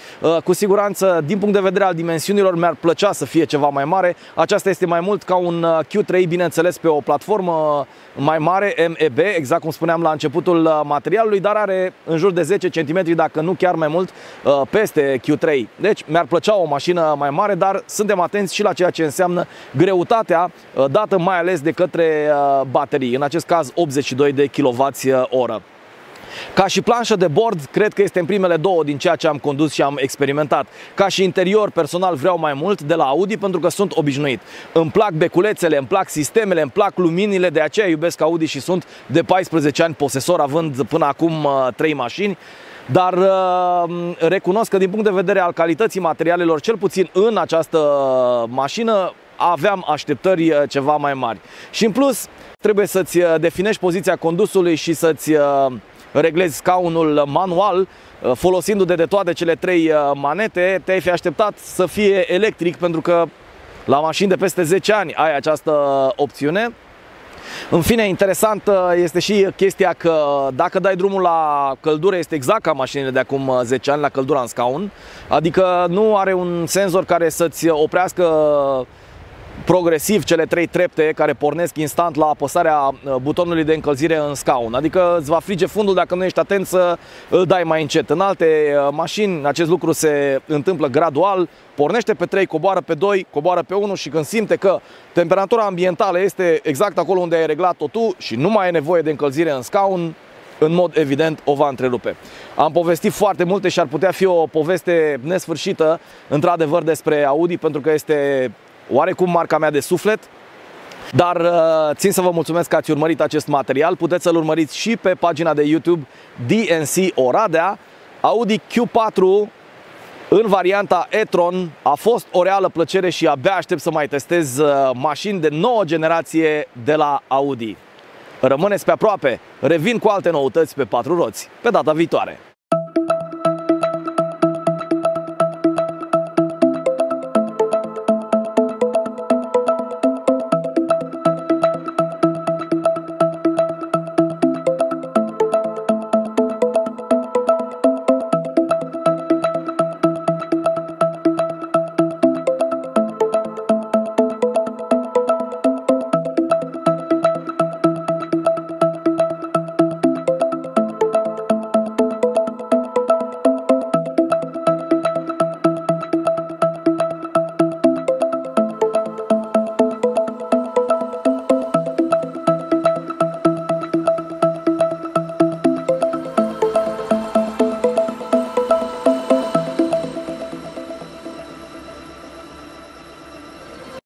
cu siguranță, din punct de vedere al dimensiunilor, mi-ar plăcea să fie ceva mai mare. Aceasta este mai mult ca un Q3, bineînțeles, pe o platformă mai mare, MEB, exact cum spuneam la începutul materialului, dar are în jur de 10 cm, dacă nu chiar mai mult, peste Q3. Deci mi-ar plăcea o mașină mai mare, dar suntem atenți și la ceea ce înseamnă greutatea dată mai ales de către baterii, în acest caz 82 de kWh. Ca și planșă de bord, cred că este în primele două din ceea ce am condus și am experimentat. Ca și interior, personal vreau mai mult de la Audi pentru că sunt obișnuit. Îmi plac beculețele, îmi plac sistemele, îmi plac luminile, de aceea iubesc Audi și sunt de 14 ani posesor, având până acum 3 mașini. Dar recunosc că din punct de vedere al calității materialelor, cel puțin în această mașină, aveam așteptări ceva mai mari. Și în plus, trebuie să-ți definești poziția condusului și să-ți reglezi scaunul manual, folosindu-te de toate cele 3 manete. Te-ai fi așteptat să fie electric, pentru că la mașini de peste 10 ani ai această opțiune. În fine, interesant este și chestia că dacă dai drumul la căldură, este exact ca mașinile de acum 10 ani, la căldura în scaun. Adică nu are un senzor care să-ți oprească progresiv cele 3 trepte care pornesc instant la apăsarea butonului de încălzire în scaun. Adică îți va frige fundul dacă nu ești atent să îl dai mai încet. În alte mașini acest lucru se întâmplă gradual, pornește pe 3, coboară pe 2, coboară pe 1 și când simte că temperatura ambientală este exact acolo unde ai reglat-o tu și nu mai ai nevoie de încălzire în scaun, în mod evident o va întrerupe. Am povestit foarte multe și ar putea fi o poveste nesfârșită într-adevăr despre Audi, pentru că este oarecum marca mea de suflet. Dar țin să vă mulțumesc că ați urmărit acest material. Puteți să-l urmăriți și pe pagina de YouTube DNC Oradea. Audi Q4 în varianta e-tron a fost o reală plăcere și abia aștept să mai testez mașini de nouă generație de la Audi. Rămâneți pe aproape, revin cu alte noutăți pe 4 roți pe data viitoare.